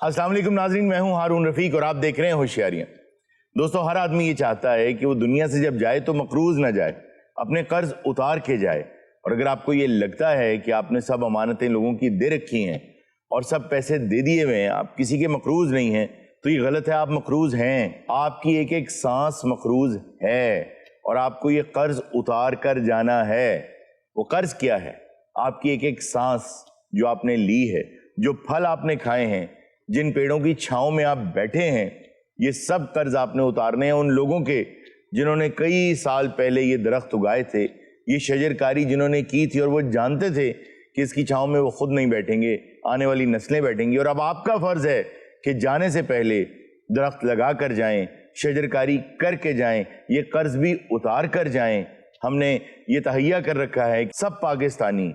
अस्सलाम वालेकुम नाज़रीन, मैं हूं हारून रफीक और आप देख रहे हैं होशियारियां। दोस्तों, हर आदमी ये चाहता है कि वो दुनिया से जब जाए तो मकरूज ना जाए, अपने कर्ज उतार के जाए। और अगर आपको ये लगता है कि आपने सब अमानतें लोगों की दे रखी हैं और सब पैसे दे दिए हुए हैं, आप किसी के मकरूज नहीं हैं, तो ये गलत है। आप मकरूज हैं, आपकी एक एक सांस मकरूज है और आपको ये कर्ज उतार कर जाना है। वो कर्ज क्या है? आपकी एक एक सांस जो आपने ली है, जो फल आपने खाए हैं, जिन पेड़ों की छांव में आप बैठे हैं, ये सब कर्ज आपने उतारने हैं उन लोगों के जिन्होंने कई साल पहले ये दरख्त उगाए थे, ये शजरकारी जिन्होंने की थी और वो जानते थे कि इसकी छांव में वो खुद नहीं बैठेंगे, आने वाली नस्लें बैठेंगी। और अब आपका फर्ज है कि जाने से पहले दरख्त लगा कर जाएं, शजरकारी करके जाएं, ये कर्ज भी उतार कर जाएं। हमने ये तहैया कर रखा है कि सब पाकिस्तानी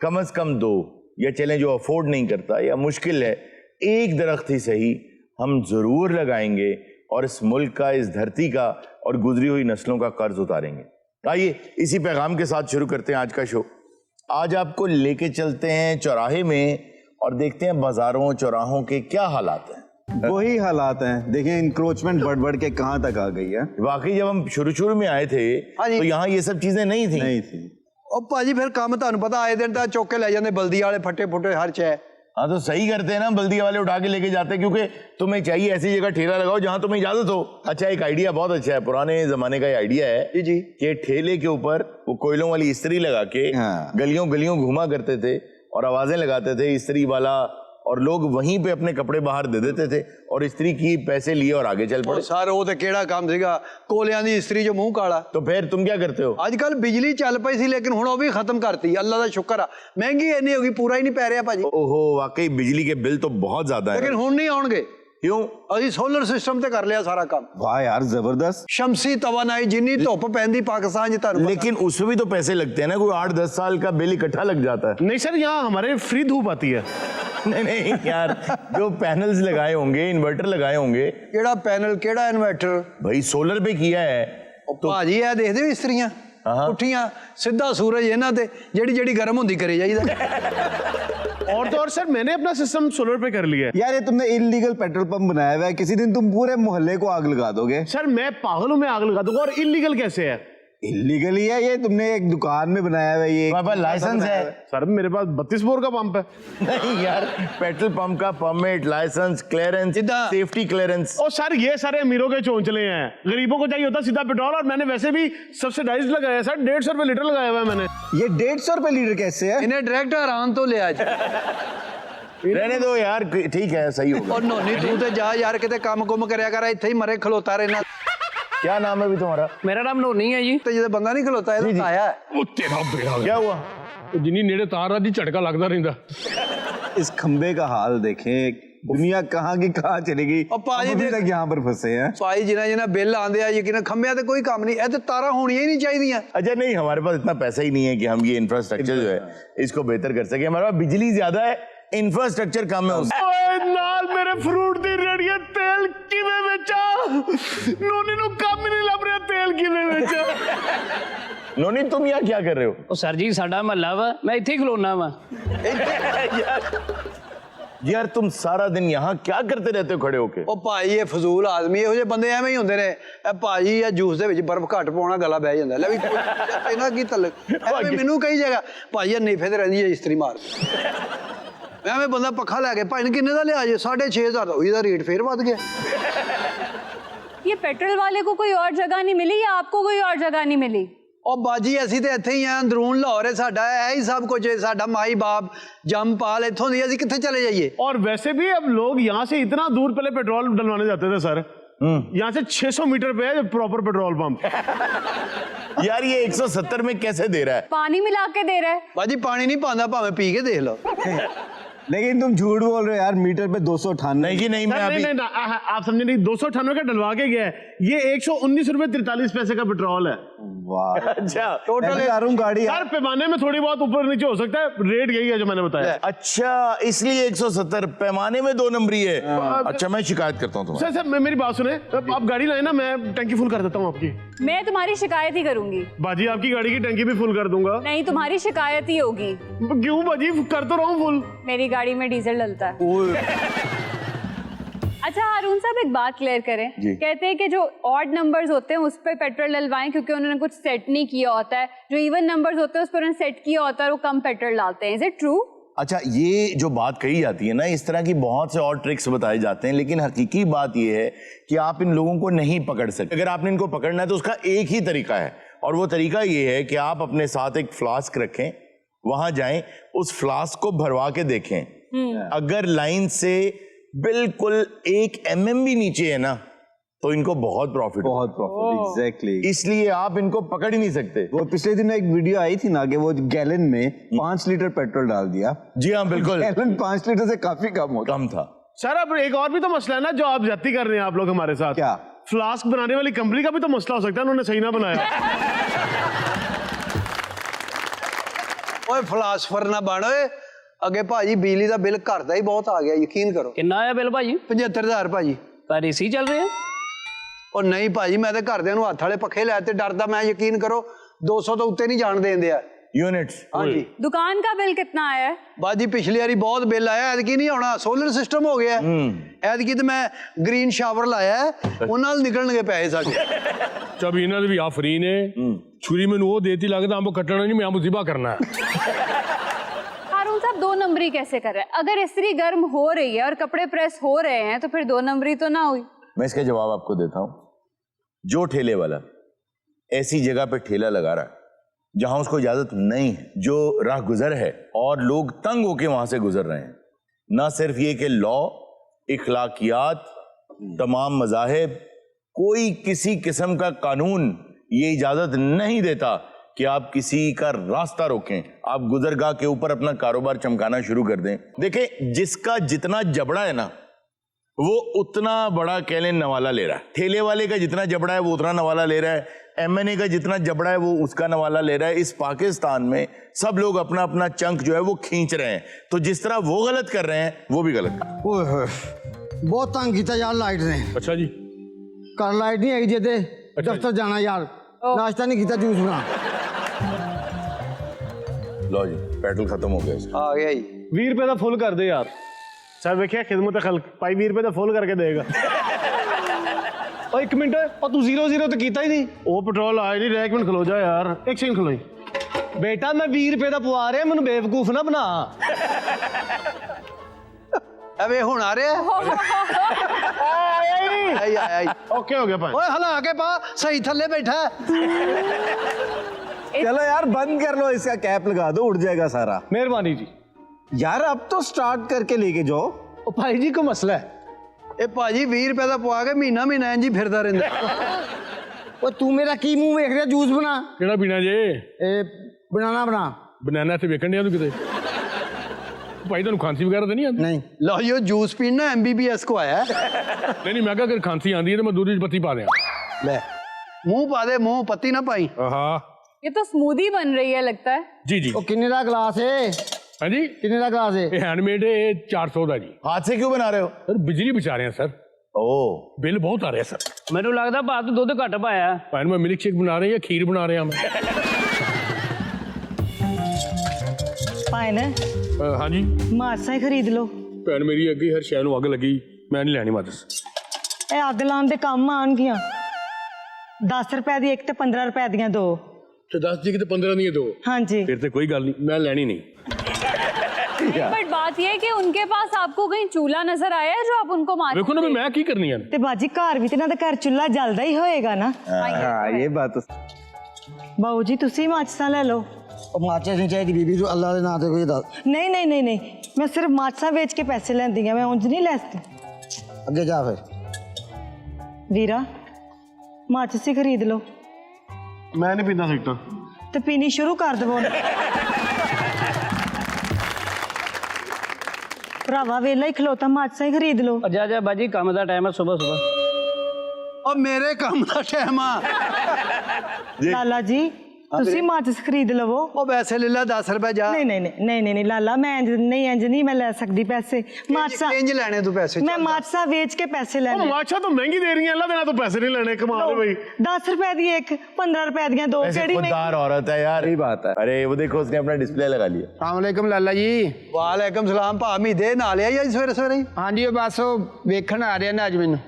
कम से कम 2 या चलें जो अफोर्ड नहीं करता या मुश्किल है, एक दरख्त ही सही हम जरूर लगाएंगे और इस मुल्क का, इस धरती का और गुजरी हुई नस्लों का कर्ज उतारेंगे। आइए इसी पैगाम के साथ शुरू करते हैं आज का शो। आज आपको लेके चलते हैं चौराहे में और देखते हैं बाजारों चौराहों के क्या हालात हैं। वही हालात हैं, देखिए इंक्रोचमेंट बढ़ के कहां तक आ गई है। वाकई जब हम शुरू में आए थे तो यहाँ ये सब चीजें नहीं थी। ਉਹ ਭਾਜੀ ਫਿਰ ਕੰਮ ਤੁਹਾਨੂੰ ਪਤਾ ਆਏ ਦਿਨ ਤਾਂ ਚੁੱਕ ਕੇ ਲੈ ਜਾਂਦੇ ਬਲਦੀ ਵਾਲੇ फटे फुटे हर चै। हाँ तो सही करते हैं ना, बल्दिया वाले उठा के लेके जाते हैं, क्योंकि तुम्हें चाहिए ऐसी जगह ठेला लगाओ जहां तुम्हें इजाजत हो। अच्छा, एक आइडिया बहुत अच्छा है, पुराने जमाने का आइडिया है जी कि ठेले के ऊपर वो कोयलों वाली इस्त्री लगा के गलियों गलियों घुमा करते थे और आवाजें लगाते थे इस्त्री वाला, और लोग वहीं पे अपने कपड़े बाहर दे देते थे और इस्त्री की पैसे लिए और आगे चल पड़े। सर वो तो केड़ा काम सीगा, कोलियां दी इस्त्री जो मुंह काला। तो फिर तुम क्या करते हो? आजकल बिजली चल पई सी लेकिन हुण वो भी खत्म करती, अल्लाह दा शुक्र आ। महंगी इन्नी होगी, पूरा ही नहीं पै रहा भाजी। ओहो, वाकई बिजली के बिल तो बहुत ज्यादा है। लेकिन हुण नहीं आउणगे। क्यों? अभी सोलर सिस्टम ते कर लिया सारा काम। वाह यार, जबरदस्त। शमसी तवानाई जिन्नी धुप पैंदी पाकिस्तान च तानू। लेकिन उसमें भी तो पैसे लगते हैं ना, कोई 8-10 साल का बिल इकट्ठा लग जाता है। नहीं सर, यहाँ हमारे फ्री धूप आती है। नहीं यार, जो पैनल्स लगाए होंगे, इन्वर्टर लगाए होंगे। केड़ा पैनल केड़ा इन्वर्टर? भाई सोलर पे किया है तो भाजी है, देखदे हो इस्त्रियां उठियां सीधा सूरज इन्हां ते जेड़ी जेड़ी गर्म होंदी करे जाईदा। और तो और सर, मैंने अपना सिस्टम सोलर पे कर लिया है। यार ये तुमने इलीगल पेट्रोल पंप बनाया हुआ है, किसी दिन तुम पूरे मोहल्ले को आग लगा दोगे। सर मैं पागल हूं, मैं आग लगा दूंगा। और इलीगल कैसे है? इलीगल ही है ये, तुमने एक दुकान में बनाया हुआ है ये। तुम्हारे पास लाइसेंस है? सर मेरे पास 32 बोर का पंप है। नहीं यार, पेट्रोल पंप का permit, licence, clearance, safety clearance. और सर ये सारे अमीरों के चोंचले हैं, गरीबों को चाहिए होता सीधा पेट्रोल। और मैंने वैसे भी सब्सिडाइज लगाया सर, 150 रुपए लीटर लगाया हुआ है मैंने। ये 150 रुपए लीटर कैसे है? इन्हें डायरेक्ट हरान तो ले आज। रहने दो यार, ठीक है, सही होगा। और नोनी तू ते जा यार, किते काम कुम करया कर, इत्थे ही मरे खलोता रहना। क्या नाम है अभी तुम्हारा? मेरा नाम नोनी है जी। तो जो बंदा नहीं खलोता है तो आया है। वो तेरा बेड़ा क्या हुआ? जिन्नी नेड़े तार आदि झटका लगता रहता। इस खंबे का हाल देखें, दुनिया कहाँ की कहाँ चलेगी। और पाजी अभी तक यहाँ पर फंसे हैं। भाई जिन्ना बिल आंदे आ, यकीन खंबे ते कोई काम नहीं, ए ते तारा होनी ही नहीं चाहिए। अच्छा नहीं, हमारे पास इतना पैसा ही नहीं है कि हम ये इंफ्रास्ट्रक्चर जो है इसको बेहतर कर सके। हमारे पास बिजली ज्यादा है, इंफ्रास्ट्रक्चर कम है। नाल मेरे फ्रूट दी रेड़िया तेल किवें बेचा? नोनी नु काम ही नहीं लभ रहा, तेल किवें बेचा? नोनी तुम यहाँ क्या कर रहे हो? ਉਹ ਸਰ ਜੀ ਸਾਡਾ ਮਹੱਲਾ ਵਾ, ਮੈਂ ਇੱਥੇ ਹੀ ਖਲੋਣਾ ਵਾ। यार तुम सारा दिन यहाँ क्या करते रहते हो खड़े होके? ओ भाई ये फजूल आदमी, ਇਹੋ ਜਿਹੇ ਬੰਦੇ ਐਵੇਂ ਹੀ ਹੁੰਦੇ ਨੇ। ਇਹ ਭਾਜੀ ਇਹ ਜੂਸ ਦੇ ਵਿੱਚ ਬਰਫ਼ ਘੱਟ ਪਾਉਣਾ, ਗਲਾ ਬਹਿ ਜਾਂਦਾ। ਲੈ ਵੀ ਇਹਨਾਂ ਕੀ ਤਲਕ ਐਵੇਂ ਮੈਨੂੰ ਕਹੀ ਜਾਏਗਾ ਭਾਈ ਇਹ ਨੀਫੇ ਤੇ ਰਹਿੰਦੀ ਹੈ ਇਸਤਰੀ ਮਾਰ। ਐਵੇਂ ਬੰਦਾ ਪੱਖਾ ਲੈ ਕੇ ਭਾਈ ਨੇ ਕਿੰਨੇ ਦਾ ਲਿਆ ਜੇ? 6,500 ਦਾ, ਉਹਦਾ ਰੇਟ ਫੇਰ ਵੱਧ ਗਿਆ। ये पेट्रोल वाले को कोई और जगह नहीं मिली या आपको कोई और जगह नहीं मिली? ਉਹ ਬਾਜੀ ਅਸੀਂ ਤੇ ਇੱਥੇ ਹੀ ਆ, ਅੰਦਰੂਨ ਲਾਹੌਰ ਹੈ ਸਾਡਾ, ਇਹ ਹੀ सब कुछ है। ਸਾਡਾ माई बाप जमपाल इत्थों दी, ਅਸੀਂ कित्थे चले जाइए? और वैसे भी अब लोग यहाँ से इतना दूर पहले पेट्रोल डलवाने जाते थे सर। यहाँ से 600 मीटर पे है प्रॉपर पेट्रोल पंप। यार ये 170 में कैसे दे रहा है? पानी मिला के दे रहा है। ਬਾਜੀ ਪਾਣੀ ਨਹੀਂ ਪਾਉਂਦਾ, ਭਾਵੇਂ ਪੀ ਕੇ ਦੇਖ ਲਓ। लेकिन तुम झूठ बोल रहे हो यार, मीटर पे 298। नहीं जी नहीं, मैं अभी नहीं, आप समझे नहीं, 298 का डलवा के गया है। ये 119 रुपए 43 पैसे का पेट्रोल है। वाह, अच्छा टोटल गाड़ी यार पैमाने में थोड़ी बहुत ऊपर नीचे हो सकता है, रेट यही है जो मैंने बताया। अच्छा इसलिए 170 पैमाने में 2 नंबरी है। अच्छा मैं शिकायत करता हूँ तुम्हारी। सर मेरी बात सुने, आप गाड़ी लाए ना, मैं टंकी फुल कर देता हूँ आपकी। मैं तुम्हारी शिकायत ही करूंगी। बाजी आपकी गाड़ी की टंकी भी फुल कर दूंगा। नहीं, तुम्हारी शिकायत ही होगी। क्यों बाजी, कर तो रहा हूँ फुल। मेरी गाड़ी में डीजल डलता है। अच्छा हारून साहब एक बात क्लियर करें, जी। कहते हैं कि जो ऑड नंबर्स होते हैं उस पर पेट्रोल डलवाएं क्योंकि उन्होंने कुछ सेट नहीं किया होता है, जो इवन नंबर्स होते हैं उस पर उन्होंने सेट किया होता है और वो कम पेट्रोल डालते हैं। Is it true? अच्छा, ये जो बात कही जाती है ना, इस तरह की बहुत से और ट्रिक्स बताए जाते हैं, लेकिन हकीकी बात ये है कि आप इन लोगों को नहीं पकड़ सकते। अगर आपने इनको पकड़ना है तो उसका एक ही तरीका है, और वो तरीका ये है कि आप अपने साथ एक फ्लास्क रखें, वहां जाएं, उस फ्लास्क को भरवा के देखें। अगर लाइन से बिल्कुल 1 mm भी नीचे है ना, तो इनको बहुत प्रॉफिट, बहुत प्रॉफिट, एग्जैक्टली। इसलिए आप इनको पकड़ ही नहीं सकते। वो पिछले दिन एक वीडियो आई थी ना कि वो गैलन में 5 लीटर पेट्रोल डाल दिया। जी हाँ, बिल्कुल गैलन 5 लीटर से काफी कम होता। कम था। सर अब एक और भी तो मसला है ना जो आप जाती कर रहे हैं आप लोग हमारे साथ। क्या? फ्लास्क बनाने वाली कंपनी का भी तो मसला हो सकता है, उन्होंने सही ना बनाया। ਓਏ ਫਿਲਾਸਫਰ ਨਾ ਬਣ ਓਏ। ਅੱਗੇ ਭਾਜੀ ਬਿਜਲੀ ਦਾ ਬਿੱਲ ਘਰ ਦਾ ਹੀ ਬਹੁਤ ਆ ਗਿਆ, ਯਕੀਨ ਕਰੋ। ਕਿੰਨਾ ਆਇਆ ਬਿੱਲ ਭਾਜੀ? 75000 ਭਾਜੀ। ਪਰ ਏਸੀ ਚੱਲ ਰਿਹਾ? ਉਹ ਨਹੀਂ ਭਾਜੀ, ਮੈਂ ਤੇ ਘਰਦਿਆਂ ਨੂੰ ਹੱਥ ਵਾਲੇ ਪੱਖੇ ਲੈ ਤੇ ਡਰਦਾ, ਮੈਂ ਯਕੀਨ ਕਰੋ 200 ਤੋਂ ਉੱਤੇ ਨਹੀਂ ਜਾਣ ਦੇਂਦੇ ਆ। यूनिट्स। ਹਾਂਜੀ दुकान का बिल कितना आया है? ਬਾਜੀ ਪਿਛਲੀ ਵਾਰੀ ਬਹੁਤ ਬਿੱਲ ਆਇਆ, ਐਤਕੀ ਨਹੀਂ ਆਉਣਾ, ਸੋਲਰ ਸਿਸਟਮ ਹੋ ਗਿਆ। ਐਤਕੀ ਤੇ ਮੈਂ ਗ੍ਰੀਨ ਸ਼ਾਵਰ ਲਾਇਆ, ਉਹਨਾਂ ਨਾਲ ਨਿਕਲਣਗੇ ਪੈਸੇ ਸਾਡੇ। ਜਬ ਇਹਨਾਂ ਦੇ ਵੀ ਆ ਫਰੀ ਨੇ ਛੁਰੀ ਮੈਨੂੰ ਉਹ ਦੇਤੀ, ਲੱਗਦਾ ਅੰਬ ਕੱਟਣਾ ਨਹੀਂ, ਮੈਂ ਮੁਸੀਬਾ ਕਰਨਾ ਹੈ। हारून साहब 2 नंबरी कैसे कर रहे हैं? अगर इस्त्री गर्म हो रही है और कपड़े प्रेस हो रहे हैं तो फिर 2 नंबरी तो ना हुई। मैं इसका जवाब आपको देता हूं। जो ठेले वाला ऐसी जगह पे ठेला लगा रहा है जहां उसको इजाजत नहीं है, जो राह गुजर है और लोग तंग होके वहां से गुजर रहे हैं, ना सिर्फ ये कि लॉ, इखलाकियात, तमाम मजाहिब, कोई किसी किस्म का कानून ये इजाजत नहीं देता कि आप किसी का रास्ता रोकें, आप गुजरगाह के ऊपर अपना कारोबार चमकाना शुरू कर दें। देखें, जिसका जितना जबड़ा है ना, वो उतना बड़ा कह लें नवाला ले रहा है। ठेले वाले का जितना जबड़ा है वो उतना नवाला ले रहा है, एमएनए का जितना जबड़ा है वो उसका नवाला ले रहा है। इस पाकिस्तान में सब लोग अपना अपना चंक जो है वो खींच रहे हैं, तो जिस तरह वो गलत कर रहे हैं वो भी गलत कर। ਓਏ ਹੋਏ ਬਹੁਤ ਤੰਗ ਕੀਤਾ ਯਾਰ ਲਾਈਟ ਨੇ। ਅੱਛਾ ਜੀ। ਘਰ ਲਾਈਟ ਨਹੀਂ ਹੈਗੀ ਜੇ ਤੇ ਦਫ਼ਤਰ ਜਾਣਾ ਯਾਰ, ਨਾਸ਼ਤਾ ਨਹੀਂ ਕੀਤਾ, ਜੂਸ ਬਣਾ। लो जी, पेट्रोल खत्म हो गया इसका। ਆ ਗਿਆ ਜੀ। 20 रुपए ਦਾ ਫੁੱਲ ਕਰ ਦੇ ਯਾਰ। सर देखिए खिदमत खल्क भाई 20 रुपए तो फुल करके देगा। ਓ 1 ਮਿੰਟ, ਉਹ ਤੂੰ 0-0 ਤੇ ਕੀਤਾ ਹੀ ਨਹੀਂ। वो पेट्रोल आया नहीं, एक मिनट खलो जा यार, एक सेकंड खलो। ਬੇਟਾ ਮੈਂ 20 रुपए ਦਾ ਪਵਾ ਰਿਹਾ, ਮੈਨੂੰ ਬੇਵਕੂਫ ਨਾ ਬਣਾ। ਐਵੇਂ ਹੁਣ ਆ ਰਿਹਾ। ਆਈ ਆਈ ओके हो गया भाई। ਓਏ ਹਲਾ ਕੇ ਪਾ, ਸਹੀ ਥੱਲੇ ਬੈਠਾ। चलो यार बंद कर लो, इसका कैप लगा दो, उड़ जाएगा सारा। मेहरबानी जी। यार अब तो स्टार्ट करके लेके जाओ। ओ भाई जी को मसला है। ਇਹ ਭਾਜੀ 20 ਰੁਪਏ ਦਾ ਪਵਾ ਕੇ ਮਹੀਨਾ ਮਹੀਨਾ ਇੰਜ ਹੀ ਫਿਰਦਾ ਰਹਿੰਦਾ। ਓ ਤੂੰ ਮੇਰਾ ਕੀ ਮੂੰਹ ਵੇਖ ਰਿਹਾ? ਜੂਸ ਬਣਾ। ਕਿਹੜਾ ਪੀਣਾ ਜੇ? ਇਹ ਬਨਾਨਾ ਬਣਾ। ਬਨਾਨਾ ਤੇ ਵੇਖਣ ਡਿਆ ਤੂੰ ਕਿਤੇ? ਭਾਈ ਤੁਹਾਨੂੰ ਖਾਂਸੀ ਵਗੈਰਾ ਤਾਂ ਨਹੀਂ ਆਉਂਦੀ? ਨਹੀਂ ਲਓ ਜੀ, ਉਹ ਜੂਸ ਪੀਣਾ MBBS ਕੋ ਆਇਆ। ਨਹੀਂ ਨਹੀਂ, ਮੈਂ ਕਿਹਾ ਅਗਰ ਖਾਂਸੀ ਆਉਂਦੀ ਹੈ ਤਾਂ ਮੈਂ ਦੁੱਧ 'ਚ ਪੱਤੀ ਪਾ ਦਿਆਂ। ਲੈ ਮੂੰਹ ਪਾ ਦੇ, ਮੂੰਹ ਪੱਤੀ ਨਾ ਪਾਈ। ਆਹਾ ये तो स्मूदी बन रही है लगता है। ਜੀ ਜੀ। ਉਹ ਕਿੰਨੇ ਦਾ ਗਲਾਸ ਏ? ਹਾਂਜੀ, ਕਿੰਨੇ ਦਾ ਗਲਾਸ ਏ? ਇਹ ਹੈਂਡਮੇਡ ਹੈ, 400 ਦਾ ਜੀ। हाथ से क्यों बना रहे हो? ਸਰ ਬਿਜਲੀ ਬਚਾ ਰਹੇ ਆ ਸਰ, ओ, ਬਿੱਲ ਬਹੁਤ ਆ ਰਿਹਾ ਸਰ। ਮੈਨੂੰ ਲੱਗਦਾ ਬਾਤ ਤੋਂ ਦੁੱਧ ਘੱਟ ਪਾਇਆ। ਭਾਈ ਮੈਂ ਮਿਲਕ ਸ਼ੇਕ ਬਣਾ ਰਹੀ ਹਾਂ, ਖੀਰ ਬਣਾ ਰਿਹਾ ਮੈਂ। ਭਾਈਨ ਹਾਂਜੀ ਮਾਸਾਂ ਹੀ ਖਰੀਦ ਲਓ। ਭੈਣ ਮੇਰੀ, ਅੱਗੇ ਹਰ ਸ਼ੈ ਨੂੰ ਅੱਗ ਲੱਗੀ, ਮੈਂ ਨਹੀਂ ਲੈਣੀ ਮਾਦਸ। ਇਹ ਅੱਗ ਲਾਉਣ ਦੇ ਕੰਮ ਆਣਗੀਆਂ। 10 ਰੁਪਏ ਦੀ ਇੱਕ ਤੇ 15 ਰੁਪਏ ਦੀਆਂ ਦੋ। ਤੇ 10 ਦੀ ਕਿ 15 ਦੀਆਂ ਦੋ। ਹਾਂਜੀ ਫਿਰ ਤੇ ਕੋਈ ਗੱਲ ਨਹੀਂ, ਮੈਂ ਲੈਣੀ ਨਹੀਂ। बट बात ये है कि उनके पास आपको कहीं चूल्हा नजर आया है जो आप उनको मार। ਵੇਖੋ ਨਾ ਵੀ ਮੈਂ ਕੀ ਕਰਨੀ ਆ। ਤੇ ਬਾਜੀ ਘਰ ਵੀ ਤੇ ਇਹਨਾਂ ਦਾ ਘਰ ਚੁੱਲ੍ਹਾ ਜਲਦਾ ਹੀ ਹੋਏਗਾ ਨਾ। हाँ ये बात तो। ਬਾਊ ਜੀ ਤੁਸੀਂ ਮਾਚਸਾਂ ਲੈ ਲਓ। ਉਹ ਮਾਚੇ ਨਹੀਂ ਚਾਹੀਦੀ ਬੀਬੀ, ਤੂੰ ਅੱਲਾ ਦੇ ਨਾਂ ਤੇ ਕੋਈ ਦੱਸ। ਨਹੀਂ ਨਹੀਂ ਨਹੀਂ ਨਹੀਂ, ਮੈਂ ਸਿਰਫ ਮਾਚਸਾਂ ਵੇਚ ਕੇ ਪੈਸੇ ਲੈਂਦੀ ਆ, ਮੈਂ ਉਂਝ ਨਹੀਂ ਲੈਂਦੀ। ਅੱਗੇ ਜਾ ਫਿਰ। ਵੀਰਾ ਮਾਚਸ ਹੀ ਖਰੀਦ ਲਓ मैं नहीं पीता सकता। ਤੇ ਪੀਣੀ ਸ਼ੁਰੂ ਕਰ ਦਵੋ। ਭਰਾਵਾ ਵੇਲਾ ਹੀ ਖਲੋਤਾ, ਮਾਚਸਾਂ ਹੀ ਖਰੀਦ ਲਓ। ਜਾ ਜਾ ਬਾਜੀ, ਕੰਮ ਦਾ ਟਾਈਮ ਹੈ ਸਵੇਰ ਸਵੇਰ। ਉਹ ਮੇਰੇ ਕੰਮ ਦਾ ਟਾਈਮ ਆ। ਲਾਲਾ ਜੀ ਤੁਸੀਂ ਮਾਚਿਸ ਖਰੀਦ ਲਵੋ। ਉਹ ਪੈਸੇ ਲੈ ਲੈ 10 ਰੁਪਏ ਜਾ। ਨਹੀਂ ਲਾਲਾ, ਮੈਂ ਇੰਜ ਨਹੀਂ ਮੈਂ ਲੈ ਸਕਦੀ ਪੈਸੇ। ਮਾਚਾ ਕਿੰਜ ਲੈਣੇ ਤੂੰ ਪੈਸੇ? ਮੈਂ ਮਾਚਾ ਵੇਚ ਕੇ ਪੈਸੇ ਲੈਣੇ। माछा तो महंगी दे रही है, अल्लाह देना तो पैसे नहीं लेने, कमाल है भाई। 10 रुपए दी एक, 15 रुपए दी दो। ऐसे खुददार औरत है यार। सही बात है। अरे वो देखो उसने अपना डिस्प्ले लगा लिया। अस्सलाम लाला जी। ਵਾਲੇਕਮ ਸਲਾਮ ਭਾਮੀ ਦੇ ਨਾਲ ਆ ਜੀ ਸਵੇਰੇ ਸਵੇਰੇ। ਹਾਂਜੀ ਉਹ ਬਸ ਉਹ ਵੇਖਣ ਆ ਰਹੇ ਨੇ ਅੱਜ ਮੈਨੂੰ।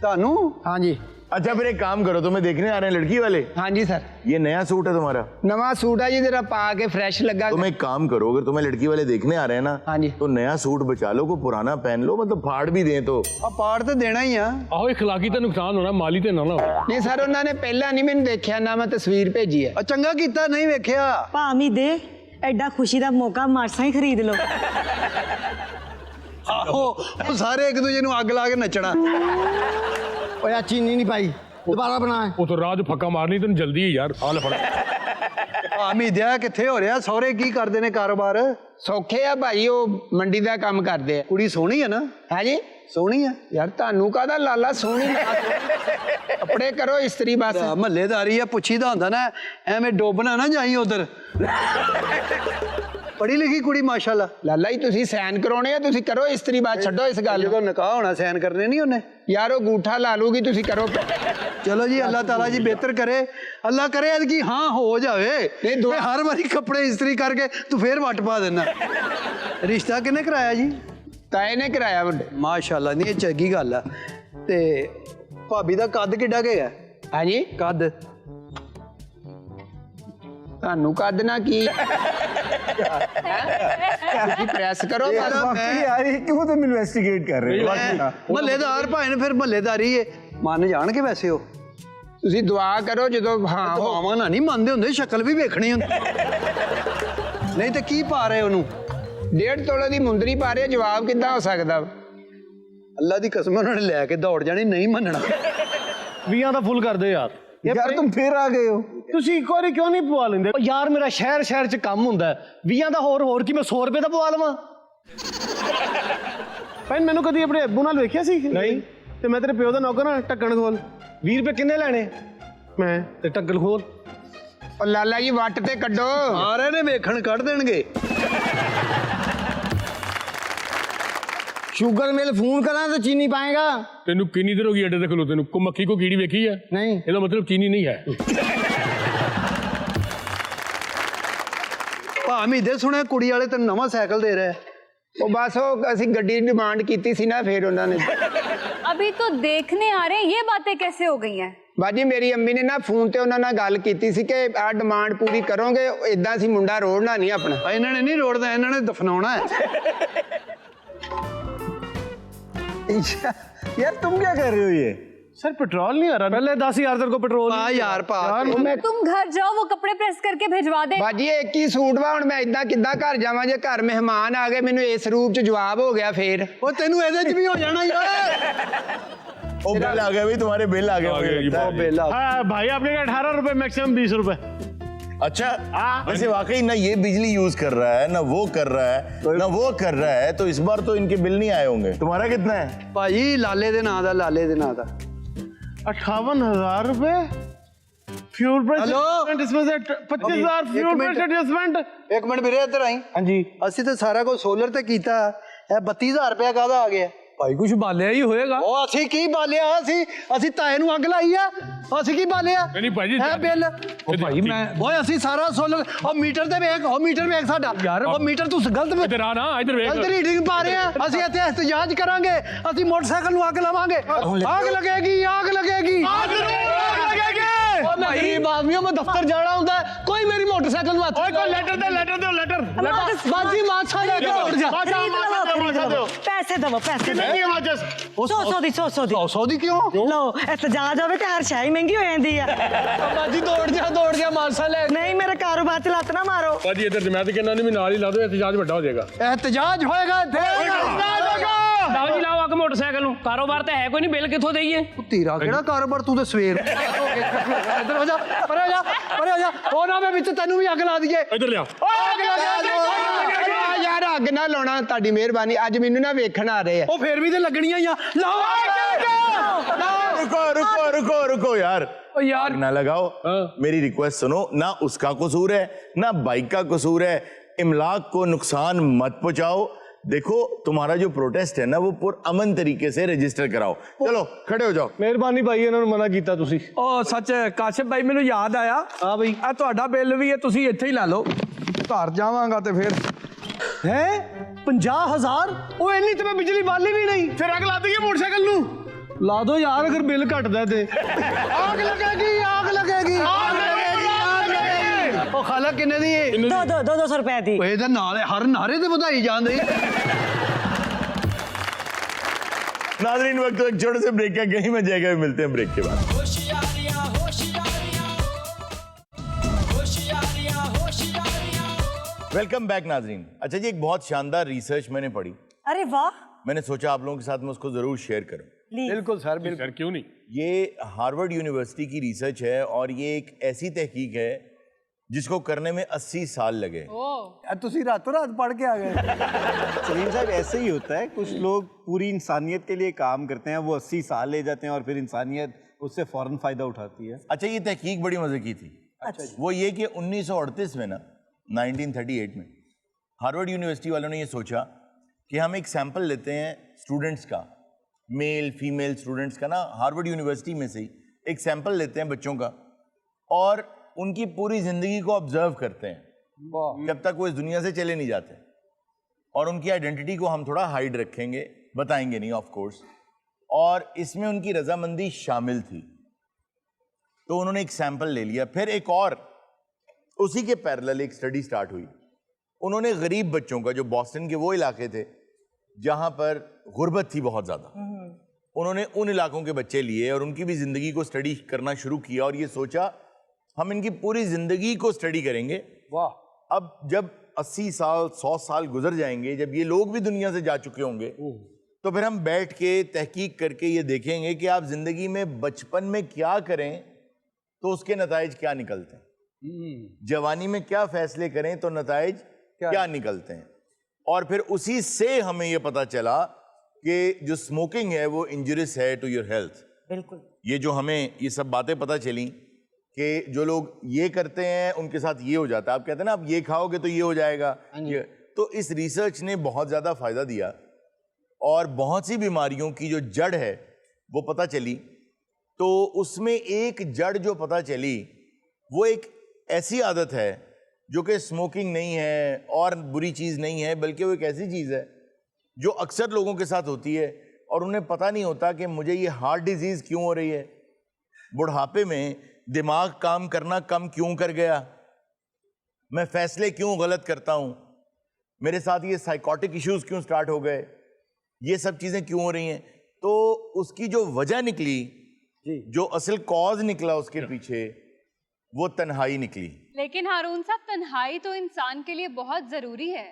ਤੁਹਾਨੂੰ? ਹਾਂਜੀ। अच्छा फिर एक काम करो, तुम्हें देखने आ रहे हैं लड़की वाले। ਹਾਂਜੀ ਸਰ। ये नया सूट है तुम्हारा? ਨਵਾਂ ਸੂਟ ਆ ਜੀ, ਜਰਾ ਪਾ ਕੇ ਫਰੈਸ਼ ਲੱਗਾ। तुम एक काम करो, अगर तुम्हें लड़की वाले देखने आ रहे हैं ना, हाँ जी। तो नया सूट बचा लो, को पुराना पहन लो, मतलब फाड़ भी दें तो। ਆ ਪਾੜ ਤੇ ਦੇਣਾ ਹੀ ਆ। ਆਹੋ ਇਖਲਾਕੀ ਤਾਂ ਨੁਕਸਾਨ ਹੋਣਾ, ਮਾਲੀ ਤੇ ਨਾ ਨਾ ਹੋਵੇ। ਨਹੀਂ ਸਰ, ਉਹਨਾਂ ਨੇ ਪਹਿਲਾਂ ਨਹੀਂ ਮੈਨੂੰ ਦੇਖਿਆ ਨਾ, ਮੈਂ ਤਸਵੀਰ ਭੇਜੀ ਹੈ। ਆ ਚੰਗਾ ਕੀਤਾ ਨਹੀਂ ਵੇਖਿਆ। ਭਾਮੀ ਦੇ ਐਡਾ ਖੁਸ਼ੀ ਦਾ ਮੌਕਾ ਮਾਰਸਾ ਹੀ ਖਰੀਦ ਲਓ। ਆਹੋ ਉਹ ਸਾਰੇ ਇੱਕ ਦੂਜੇ ਨੂੰ ਅੱਗ ਲਾ ਕੇ ਨੱਚਣਾ। ओए यार चीनी नहीं पाई, दोबारा बनाए। ਉਹ ਤਾਂ ਰਾਜ ਫੱਕਾ ਮਾਰਨੀ ਤੈਨੂੰ ਜਲਦੀ ਹੈ ਯਾਰ, ਆ ਲੈ ਫੜ। ਭਾਮੀ ਦਿਆ ਕਿੱਥੇ ਹੋ ਰਿਹਾ? ਸਹੁਰੇ ਕੀ ਕਰਦੇ ਨੇ ਕਾਰੋਬਾਰ? ਸੌਖੇ ਆ ਭਾਈ, ਉਹ ਮੰਡੀ ਦਾ ਕੰਮ ਕਰਦੇ ਆ। ਕੁੜੀ ਸੋਹਣੀ ਹੈ ਨਾ? ਹੈ ਜੀ। ਸੋਹਣੀ ਆ। ਯਾਰ ਤੁਹਾਨੂੰ ਕਾਹਦਾ ਲਾਲਾ ਸੋਹਣੀ ਕੱਪੜੇ ਕਰੋ ਇਸਤਰੀ ਬਸ। ਮਹੱਲੇਦਾਰੀ ਆ, ਪੁੱਛੀਦਾ ਹੁੰਦਾ ਨਾ, ਐਵੇਂ ਡੋਬਣਾ ਨਾ ਜਾਈ ਉਧਰ। ਪੜ੍ਹੀ ਲਿਖੀ ਕੁੜੀ ਮਾਸ਼ਾਅੱਲਾ। ਲਾਲਾ ਜੀ ਤੁਸੀਂ ਸਾਈਨ ਕਰਾਉਣੇ ਆ, ਤੁਸੀਂ ਕਰੋ ਇਸਤਰੀ ਬਾਤ, ਛੱਡੋ ਇਸ ਗੱਲ ਜਦੋਂ ਨਿਕਾਹ ਹੋਣਾ ਸਾਈਨ ਕਰਨੇ ਨਹੀਂ ਉਹਨੇ। ਯਾਰ ਉਹ ਗੂਠਾ ਲਾ ਲੂਗੀ, ਤੁਸੀਂ ਕਰੋ। ਚਲੋ ਜੀ, ਅੱਲਾਹ ਤਾਲਾ ਜੀ ਬਿਹਤਰ ਕਰੇ। ਅੱਲਾਹ ਕਰੇ ਕਿ ਹਾਂ ਹੋ ਜਾਵੇ। ਨਹੀਂ ਦੁਆ ਹਰ ਵਾਰੀ ਕੱਪੜੇ ਇਸਤਰੀ ਕਰਕੇ ਤੂੰ ਫੇਰ ਵੱਟ ਪਾ ਦੇਣਾ। ਰਿਸ਼ਤਾ ਕਿਹਨੇ ਕਰਾਇਆ ਜੀ? ਤਾਏ ਨੇ ਕਰਾਇਆ ਵੱਡੇ। ਮਾਸ਼ਾਅੱਲਾ, ਨਹੀਂ ਇਹ ਚੰਗੀ ਗੱਲ ਆ। ਤੇ ਭਾਬੀ ਦਾ ਕੱਦ ਕਿੱਡਾ ਕੁ ਹੈ? ਹੈ ਜੀ। ਕੱਦ ਤੁਹਾਨੂੰ ਕੱਦ ਨਾ ਕੀ ਤੁਸੀਂ ਪ੍ਰੈਸ ਕਰੋ ਬਸ। यार ये क्यों तुम इन्वेस्टिगेट कर रहे हो? ਮਹੱਲੇਦਾਰ ਭਾਵੇਂ ਨੇ ਫਿਰ ਮਹੱਲੇਦਾਰੀ ਏ ਮੰਨ ਜਾਣਗੇ ਵੈਸੇ ਉਹ। ਤੁਸੀਂ ਦੁਆ ਕਰੋ ਜਦੋਂ ਹਾਂ ਹੋ। ਦਵਾਵਾਂ ਨਾ ਨਹੀਂ ਮੰਨਦੇ ਹੁੰਦੇ, ਸ਼ਕਲ ਵੀ ਵੇਖਣੀ ਹੁੰਦੀ। ਨਹੀਂ ਤੇ ਕੀ ਪਾ ਰਹੇ ਉਹਨੂੰ? 1.5 ਤੋਲੇ ਦੀ ਮੁੰਦਰੀ ਪਾ ਰਹੇ, ਜਵਾਬ ਕਿੱਦਾਂ ਹੋ ਸਕਦਾ? ਅੱਲਾ ਦੀ ਕਸਮ ਉਹਨਾਂ ਨੇ ਲੈ ਕੇ ਦੌੜ ਜਾਣੀ, ਨਹੀਂ ਮੰਨਣਾ। 20 ਦਾ ਫੁੱਲ ਕਰ ਦੇ ਯਾਰ। यार तुम फिर आ गए हो। ਤੁਸੀਂ ਇੱਕ ਵਾਰੀ ਕਿਉਂ ਨਹੀਂ ਪਵਾ ਲੈਂਦੇ? ਯਾਰ ਮੇਰਾ ਸ਼ਹਿਰ ਚ ਕੰਮ ਹੁੰਦਾ 20 ਦਾ, ਹੋਰ ਕੀ ਮੈਂ 100 ਰੁਪਏ ਦਾ ਪਵਾ ਲਵਾਂ? ਭੈਣ ਮੈਨੂੰ ਕਦੀ ਆਪਣੇ ਅੱਬੂ ਨਾਲ ਵੇਖਿਆ ਸੀ? ਨਹੀਂ। ਤੇ ਮੈਂ ਤੇਰੇ ਪਿਓ ਦਾ ਨੌਕਰ ਨਾ, ਢੱਕਣ ਖੋਲ। 20 ਰੁਪਏ ਕਿੰਨੇ ਲੈਣੇ? ਮੈਂ ਤੇ ਢੱਕਣ ਖੋਲ। ਉਹ ਲਾਲਾ ਜੀ ਵੱਟ ਤੇ ਕੱਢੋ। ਆ ਰਹੇ ਨੇ ਵੇਖਣ, ਕੱਢ ਦੇਣਗੇ। शुगर मिल फोन करा तो चीनी पाएगा? ਤੈਨੂੰ ਕਿੰਨੀ ਦੇਰ ਹੋ ਗਈ ਅੱਡੇ ਤੇ ਖਲੋਤੇ ਨੂੰ? ਕੋ ਮੱਖੀ ਕੋ ਕੀੜੀ ਵੇਖੀ ਹੈ? नहीं। ਇਹਦਾ ਮਤਲਬ ਚੀਨੀ ਨਹੀਂ ਹੈ। ਭਾਵੇਂ ਦੇ ਸੁਣਿਆ ਕੁੜੀ ਵਾਲੇ ਤੈਨੂੰ ਨਵਾਂ ਸਾਈਕਲ ਦੇ ਰਿਹਾ। ਉਹ ਬਸ ਉਹ ਅਸੀਂ ਗੱਡੀ ਦੀ ਡਿਮਾਂਡ ਕੀਤੀ ਸੀ ਨਾ, ਫਿਰ ਉਹਨਾਂ ਨੇ। अभी तो देखने आ रहे हैं, ये बातें कैसे हो गई हैं? ਬਾਜੀ ਮੇਰੀ ਅੰਮੀ ਨੇ ਨਾ ਫੋਨ ਤੇ ਉਹਨਾਂ ਨਾਲ ਗੱਲ ਕੀਤੀ ਸੀ ਕਿ ਆਹ ਡਿਮਾਂਡ ਪੂਰੀ ਕਰੋਗੇ, ਇਦਾਂ ਅਸੀਂ ਮੁੰਡਾ ਰੋੜਨਾ ਨਹੀਂ ਆਪਣਾ। ਇਹਨਾਂ ਨੇ ਨਹੀਂ ਰੋੜਦਾ, ਇਹਨਾਂ ਨੇ ਦਫਨਾਉਣਾ ਹੈ। यार तुम क्या कर रहे हो? ये सर पेट्रोल नहीं आ रहा। ਪਹਿਲੇ 10,000 ਤੇਰੇ ਕੋ ਪੈਟਰੋਲ। ਪਾ ਯਾਰ ਪਾ। तुम घर जाओ, वो कपड़े प्रेस करके भिजवा दे। ਬਾਜੀ ਇੱਕ ਹੀ ਸੂਟ ਵਾ, ਹੁਣ ਮੈਂ ਇਦਾਂ ਕਿੱਦਾਂ ਘਰ ਜਾਵਾਂ? ਜੇ ਘਰ ਮਹਿਮਾਨ ਆ ਗਏ, ਮੈਨੂੰ ਇਸ ਰੂਪ ਚ ਜਵਾਬ ਹੋ ਗਿਆ ਫੇਰ। ਉਹ ਤੈਨੂੰ ਇਹਦੇ ਚ ਵੀ ਹੋ ਜਾਣਾ ਯਾਰ। ओ बिल आ गए भाई, तुम्हारे बिल आ गए आ गए मुझे जी, लगता है। बेला हाँ भाई, आपने कहा 18 रुपए, मैक्सिमम 20 रुपए। अच्छा वैसे वाकई ना ये बिजली यूज कर रहा है, ना वो कर रहा है, ना वो कर रहा है, तो इस बार तो इनके बिल नहीं आए होंगे। तुम्हारा कितना है? ਭਾਜੀ ਲਾਲੇ ਦੇ ਨਾਂ ਦਾ, ਲਾਲੇ ਦੇ ਨਾਂ ਦਾ। 58,000 रुपए फ्यूल प्राइस हेलो? एडजस्टमेंट, इसमें से 25,000 एक फ्यूल मिनट। Price adjustment. ਇੱਕ ਮਿੰਟ ਵੀਰੇ ਇੱਧਰ ਆਈ। ਹਾਂਜੀ ਅਸੀਂ ਤਾਂ ਸਾਰਾ ਕੁਝ ਸੋਲਰ ਤੇ ਕੀਤਾ। ਇਹ 32,000 ਰੁਪਇਆ ਕਾਹਦਾ ਆ ਗਿਆ? ਭਾਈ ਕੁਝ ਬਾਲਿਆ ਹੀ ਹੋਏਗਾ। ਉਹ ਅਸੀਂ ਕੀ ਬਾਲਿਆ? ਅਸੀਂ ਤਾਏ ਨੂੰ ਅੱਗ ਲਾਈ ਆ। ਅਸੀਂ ਕੀ ਬਾਲਿਆ? ਨਹੀਂ ਭਾਜੀ, ਹੈ ਬਿੱਲ। ਉਹ ਭਾਈ ਮੈਂ ਓਏ ਅਸੀਂ ਸਾਰਾ ਸੋਲਰ, ਉਹ ਮੀਟਰ ਤੇ ਵੇਖ, ਉਹ ਮੀਟਰ ਵੇਖ ਸਾਡਾ ਯਾਰ। ਉਹ ਮੀਟਰ ਤੂੰ ਗਲਤ ਵੇਖ, ਇੱਧਰ ਆ ਨਾ, ਇੱਧਰ ਵੇਖ। ਗਲਤ ਰੀਡਿੰਗ ਪਾ ਰਹੇ ਆ। ਅਸੀਂ ਇੱਥੇ ਇhtਜਾਜ ਕਰਾਂਗੇ। ਅਸੀਂ ਮੋਟਰਸਾਈਕਲ ਨੂੰ ਅੱਗ ਲਾਵਾਂਗੇ। ਆਗ ਲੱਗੇਗੀ, ਆਗ ਲੱਗੇਗੀ, ਆਗ ਲੱਗੇਗੀ। ਉਹ ਮੈਂ ਗਰੀਬ ਆਦਮੀ ਹਾਂ, ਮੈਂ ਦਫ਼ਤਰ ਜਾਣਾ ਹੁੰਦਾ ਹੈ, ਕੋਈ ਮੇਰੀ ਮੋਟਰਸਾਈਕਲ ਨੂੰ ਹੱਥ ओए कोई लेटर दे, लेटर दो, लेटर। ਬਾਜੀ ਮਾਛਾ ਲੈ ਕੇ ਉੱਡ ਜਾ। ਪੈਸੇ ਦਵੋ, ਪੈਸੇ कितने की है माचिस? 100 ਦੀ 100 ਦੀ। 100 ਦੀ ਕਿਉਂ? ਲਓ ਇਤਜਾਜ ਹੋਵੇ ਤੇ ਹਰ ਸ਼ੈ ਹੀ ਮਹਿੰਗੀ ਹੋ ਜਾਂਦੀ ਆ। ਬਾਜੀ ਦੌੜ ਜਾ ਮਾਛਾ ਲੈ। ਨਹੀਂ ਮੇਰੇ ਕਾਰੋਬਾਰ ਚ ਲੱਤ ਨਾ ਮਾਰੋ। ਭਾਜੀ ਇੱਧਰ ਮੈਂ ਤੇ ਕਹਿੰਦਾ ਨਹੀਂ, ਵੀ ਨਾਲ ਹੀ ਲਾ ਦੋ, ਇhtਜਾਜ ਵੱਡਾ ਹੋ ਜਾਏਗਾ। ਇhtਜਾਜ ਹੋਏਗਾ ਇੱਥੇ। ਲਾਓ ਜੀ, ਲਾਓ ਅੱਗ ਮੋਟਰਸਾਈਕਲ ਨੂੰ। ਕਾਰੋਬਾਰ ਤਾਂ ਹੈ ਕੋਈ ਨਹੀਂ, ਬਿੱਲ ਕਿੱਥੋਂ ਦੇਈਏ? ਤੇਰਾ ਕਿਹੜਾ ਕਾਰੋਬਾਰ? ਤੂੰ ਤੇ ਸਵੇਰ ਇੱਧਰ ਹੋ ਜਾ, ਪਰੇ ਹੋ ਜਾ, ਪਰੇ ਹੋ ਜਾ। ਉਹ ਨਾ ਮੈਂ ਵਿੱਚ ਤੈਨੂੰ ਵੀ ਅੱਗ ਲਾ ਦਈਏ। ਇੱਧਰ ਲਿਆ। ਯਾਰ ਅੱਗ ਨਾ ਲਾਉਣਾ, ਤੁਹਾਡੀ ਮਿਹਰਬਾਨੀ। ਅੱਜ ਮੈਨੂੰ ਨਾ ਵੇਖਣ ਆ ਰਹੇ ਆ। ਉਹ ਫੇਰ ਵੀ ਤੇ ਲੱਗਣੀਆਂ ਹੀ ਆ। ਲਾਓ रुको यार, यार ना लगाओ। मेरी रिक्वेस्ट सुनो, ना उसका कसूर है ना बाइक का कसूर है, इमलाक को नुकसान मत पहुंचाओ। देखो तुम्हारा जो प्रोटेस्ट है ना वो अमन तरीके से रजिस्टर कराओ। चलो खड़े हो जाओ। ਮਿਹਰਬਾਨੀ ਭਾਈ ਇਹਨਾਂ ਨੂੰ ਮਨਾ ਕੀਤਾ ਤੁਸੀਂ। ਉਹ ਸੱਚ ਕਾਸ਼ਿਫ ਭਾਈ ਮੈਨੂੰ ਯਾਦ ਆਇਆ। ਹਾਂ ਬਈ ਆ ਤੁਹਾਡਾ ਬਿੱਲ ਵੀ ਹੈ, ਤੁਸੀਂ ਇੱਥੇ ਹੀ ਲਾ ਲਓ। ਘਰ ਜਾਵਾਂਗਾ ਤੇ ਫਿਰ ਹੈ 50000 ਉਹ ਇੰਨੀ ਤੇ ਮੈਂ ਬਿਜਲੀ ਬਾਲੀ ਵੀ ਨਹੀਂ। ਫਿਰ ਅੱਗ ਲਾ ਦਈਏ ਮੋਟਰਸਾਈਕਲ ਨੂੰ। ਲਾ ਦੋ ਯਾਰ ਅਗਰ ਬਿੱਲ ਘਟਦਾ ਤੇ। आग लगेगी, आग लगेगी, आग लगेगी, आग लगेगी। ਉਹ ਖਾਲਾ ਕਿੰਨੇ ਦੀ ਹੈ? 200 रुपए दी। ਉਹ ਇਹਦੇ ਨਾਲ ਹਰ ਨਾਰੇ ਤੇ ਵਧਾਈ ਜਾਂਦੇ। नाज़रीन वक्त तो एक छोटे से ब्रेक का, कहीं में जाएगा, मिलते हैं ब्रेक के बाद। वेलकम बैक नाज़रीन। अच्छा जी, एक बहुत शानदार रिसर्च मैंने पढ़ी, अरे वाह। मैंने सोचा आप लोगों के साथ में उसको जरूर शेयर करूं। बिल्कुल सर, बिल्कुल। सर क्यों नहीं? ये हार्वर्ड यूनिवर्सिटी की रिसर्च है और ये एक ऐसी तहकीक है जिसको करने में 80 साल लगे। ਤੁਸੀਂ ਰਾਤੋਂ ਰਾਤ पढ़ के आ गए। सलीम साहब ऐसे ही होता है, कुछ लोग पूरी इंसानियत के लिए काम करते हैं, वो 80 साल ले जाते हैं और फिर इंसानियत उससे फौरन फायदा उठाती है। अच्छा, ये तहकीक बड़ी मजे की थी। अच्छा, वो ये कि 1938 में ना 1938 में हार्वर्ड यूनिवर्सिटी वालों ने ये सोचा कि हम एक सैंपल लेते हैं स्टूडेंट्स का, मेल फीमेल स्टूडेंट्स का ना, हार्वर्ड यूनिवर्सिटी में से ही एक सैंपल लेते हैं बच्चों का और उनकी पूरी जिंदगी को ऑब्जर्व करते हैं जब तक वो इस दुनिया से चले नहीं जाते, और उनकी आइडेंटिटी को हम थोड़ा हाइड रखेंगे, बताएंगे नहीं ऑफ कोर्स, और इसमें उनकी रजामंदी शामिल थी। तो उन्होंने एक सैंपल ले लिया, फिर एक और उसी के पैरेलल एक स्टडी स्टार्ट हुई। उन्होंने गरीब बच्चों का, जो बॉस्टन के वो इलाके थे जहां पर गुर्बत थी बहुत ज्यादा, उन्होंने उन इलाकों के बच्चे लिए और उनकी भी जिंदगी को स्टडी करना शुरू किया और ये सोचा हम इनकी पूरी जिंदगी को स्टडी करेंगे। वाह। अब जब 80 साल 100 साल गुजर जाएंगे, जब ये लोग भी दुनिया से जा चुके होंगे, तो फिर हम बैठ के तहकीक करके ये देखेंगे कि आप जिंदगी में बचपन में क्या करें तो उसके नताइज क्या निकलते हैं, जवानी में क्या फैसले करें तो नताइज क्या निकलते हैं। और फिर उसी से हमें ये पता चला कि जो स्मोकिंग है वो इंजurious है टू योर हेल्थ। बिल्कुल। ये जो हमें ये सब बातें पता चली कि जो लोग ये करते हैं उनके साथ ये हो जाता है, आप कहते हैं ना आप ये खाओगे तो ये हो जाएगा, ये तो इस रिसर्च ने बहुत ज़्यादा फायदा दिया और बहुत सी बीमारियों की जो जड़ है वो पता चली। तो उसमें एक जड़ जो पता चली वो एक ऐसी आदत है जो कि स्मोकिंग नहीं है और बुरी चीज़ नहीं है, बल्कि वो एक ऐसी चीज़ है जो अक्सर लोगों के साथ होती है और उन्हें पता नहीं होता कि मुझे ये हार्ट डिजीज़ क्यों हो रही है, बुढ़ापे में दिमाग काम करना कम क्यों कर गया, मैं फैसले क्यों गलत करता हूँ, मेरे साथ ये साइकोटिक इश्यूज क्यों स्टार्ट हो गए, ये सब चीज़ें क्यों हो रही हैं। तो उसकी जो वजह निकली, जो असल कॉज निकला उसके पीछे, वो तन्हाई निकली। लेकिन हारून साहब, तन्हाई तो इंसान के लिए बहुत जरूरी है।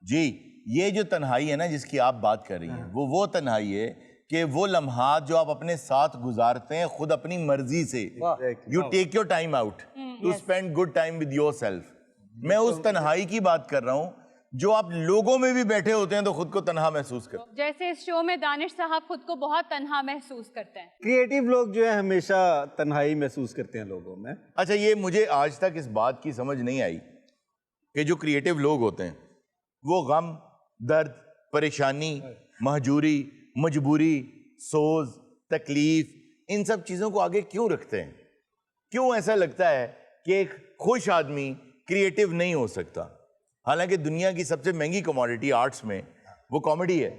जी, ये जो तन्हाई है ना जिसकी आप बात कर रही हैं, वो तन्हाई है कि वो लम्हात जो आप अपने साथ गुजारते हैं खुद अपनी मर्जी से, you take your time out to spend good time with yourself. मैं उस तन्हाई की बात कर रहा हूँ जो आप लोगों में भी बैठे होते हैं तो खुद को तन्हा महसूस करते हैं। जैसे इस शो में दानिश साहब खुद को बहुत तन्हा महसूस करते हैं। क्रिएटिव लोग जो है हमेशा तन्हाई महसूस करते हैं लोगों में। अच्छा, ये मुझे आज तक इस बात की समझ नहीं आई कि जो क्रिएटिव लोग होते हैं वो गम, दर्द, परेशानी, महजूरी, मजबूरी, सोज, तकलीफ, इन सब चीज़ों को आगे क्यों रखते हैं। क्यों ऐसा लगता है कि एक खुश आदमी क्रिएटिव नहीं हो सकता, हालांकि दुनिया की सबसे महंगी कमोडिटी आर्ट्स में वो कॉमेडी है।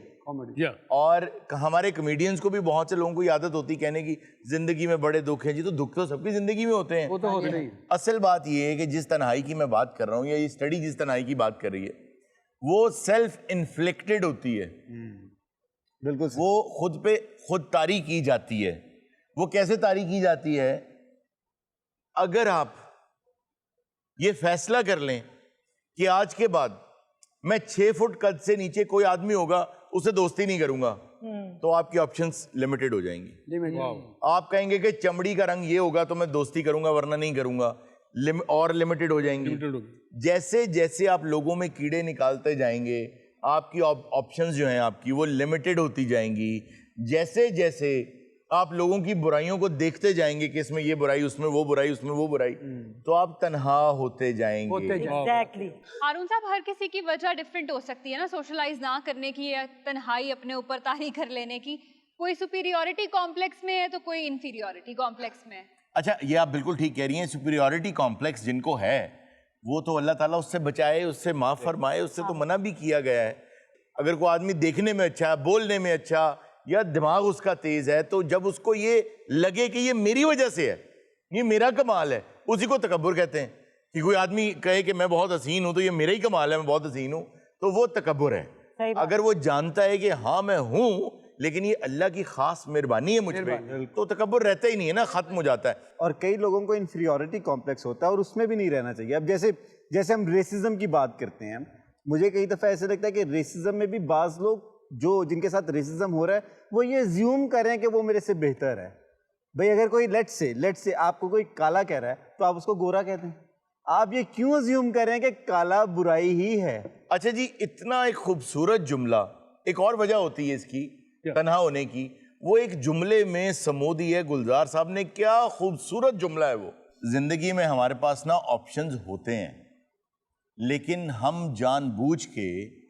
और हमारे कॉमेडियंस को भी बहुत से लोगों को आदत होती कहने की जिंदगी में बड़े दुख हैं। जी, तो दुख तो सबकी जिंदगी में होते हैं, वो तो होते हैं। असल बात ये है कि जिस तन्हाई की मैं बात कर रहा हूँ या ये स्टडी जिस तन्हाई की बात कर रही है वो सेल्फ इन्फ्लिक्टेड होती है। बिल्कुल, वो खुद पे खुद तारी की जाती है। वो कैसे तारी की जाती है? अगर आप ये फैसला कर लें कि आज के बाद मैं 6 फुट कद से नीचे कोई आदमी होगा उससे दोस्ती नहीं करूंगा, तो आपकी ऑप्शंस लिमिटेड हो जाएंगी। आप कहेंगे कि चमड़ी का रंग ये होगा तो मैं दोस्ती करूंगा वरना नहीं करूंगा, और लिमिटेड हो जाएंगी। जैसे जैसे आप लोगों में कीड़े निकालते जाएंगे आपकी ऑप्शंस जो हैं आपकी वो लिमिटेड होती जाएंगी। जैसे जैसे आप लोगों की बुराइयों को देखते जाएंगे कि इसमें ये बुराई, उसमें वो बुराई, उसमें वो बुराई, तो आप तन्हा होते जाएंगे। एग्जैक्टली। हारून साहब, हर किसी की वजह डिफरेंट हो सकती है ना, सोशलाइज ना करने की या तन्हाई अपने ऊपर तारी कर लेने की। कोई सुपीरियोरिटी कॉम्प्लेक्स में है तो कोई इंफीरियोरिटी कॉम्प्लेक्स में है। अच्छा, ये आप बिल्कुल ठीक कह रही हैं। सुपीरियोरिटी कॉम्प्लेक्स जिनको है वो तो अल्लाह ताला उससे बचाए, उससे माफ फरमाए, उससे तो मना भी किया गया है। अगर कोई आदमी देखने में अच्छा, बोलने में अच्छा, या दिमाग उसका तेज है, तो जब उसको ये लगे कि ये मेरी वजह से है, ये मेरा कमाल है, उसी को तकब्बुर कहते हैं। कि कोई आदमी कहे कि मैं बहुत हसीन हूं तो ये मेरा ही कमाल है, मैं बहुत हसीन हूं, तो वो तकब्बुर है। अगर वो जानता है कि हाँ मैं हूं, लेकिन ये अल्लाह की खास मेहरबानी है मुझ पे, तो तकब्बुर रहता ही नहीं है ना, खत्म हो जाता है। और कई लोगों को इन्फीरियोरिटी कॉम्प्लेक्स होता है और उसमें भी नहीं रहना चाहिए। अब जैसे हम रेसिज्म की बात करते हैं, मुझे कई दफ़ा ऐसे लगता है कि रेसिज्म में भी बाज़ लोग जो जिनके साथ रेसिज्म हो रहा है वो ये ज्यूम कर रहे हैं कि वो मेरे से बेहतर है। भाई अगर कोई लेट्स से आपको कोई काला कह रहा है तो आप उसको गोरा कहते हैं। आप ये क्यों ज्यूम कर रहे हैं कि काला बुराई ही है? अच्छा जी, इतना एक खूबसूरत जुमला, एक और वजह होती है इसकी तन्हा होने की, वो एक जुमले में समो दी है गुलजार साहब ने। क्या खूबसूरत जुमला है वो। जिंदगी में हमारे पास ना ऑप्शंस होते हैं, लेकिन हम जानबूझ के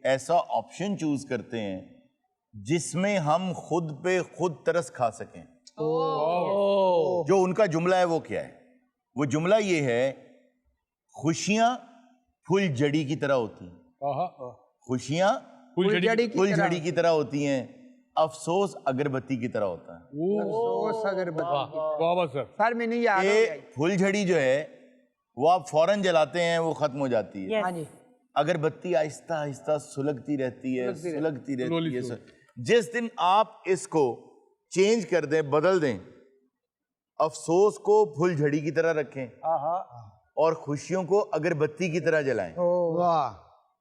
ऐसा ऑप्शन चूज करते हैं जिसमें हम खुद पे खुद तरस खा सकें। जो उनका जुमला है वो क्या है? वो जुमला ये है, खुशियां फुलझड़ी की तरह होती हैं। खुशियां फुलझड़ी की तरह होती हैं, अफसोस अगरबत्ती की तरह होता है। सर मैं नहीं याद ये फुलझड़ी जो है वो आप फौरन जलाते हैं, वो खत्म हो जाती है। अगरबत्ती आहिस्ता आहिस्ता सुलगती रहती है, सुलगती रहती है। जिस दिन आप इसको चेंज कर दें, बदल दें, अफसोस को फुलझड़ी की तरह रखें और खुशियों को अगरबत्ती की तरह जलाएं,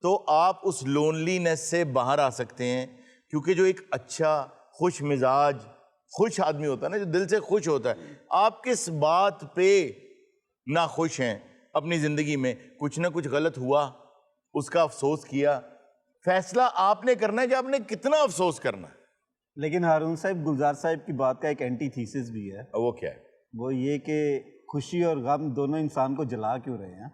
तो आप उस लोनलीनेस से बाहर आ सकते हैं। क्योंकि जो एक अच्छा खुश मिजाज खुश आदमी होता है ना, जो दिल से खुश होता है, आप किस बात पे ना खुश हैं अपनी जिंदगी में? कुछ ना कुछ गलत हुआ, उसका अफसोस किया, फैसला आपने करना है कि आपने कितना अफसोस करना है। लेकिन हारून साहब, गुलजार साहब की बात का एक एंटी थीसिस भी है। वो क्या है? वो ये कि खुशी और गम दोनों इंसान को जला क्यों रहे हैं?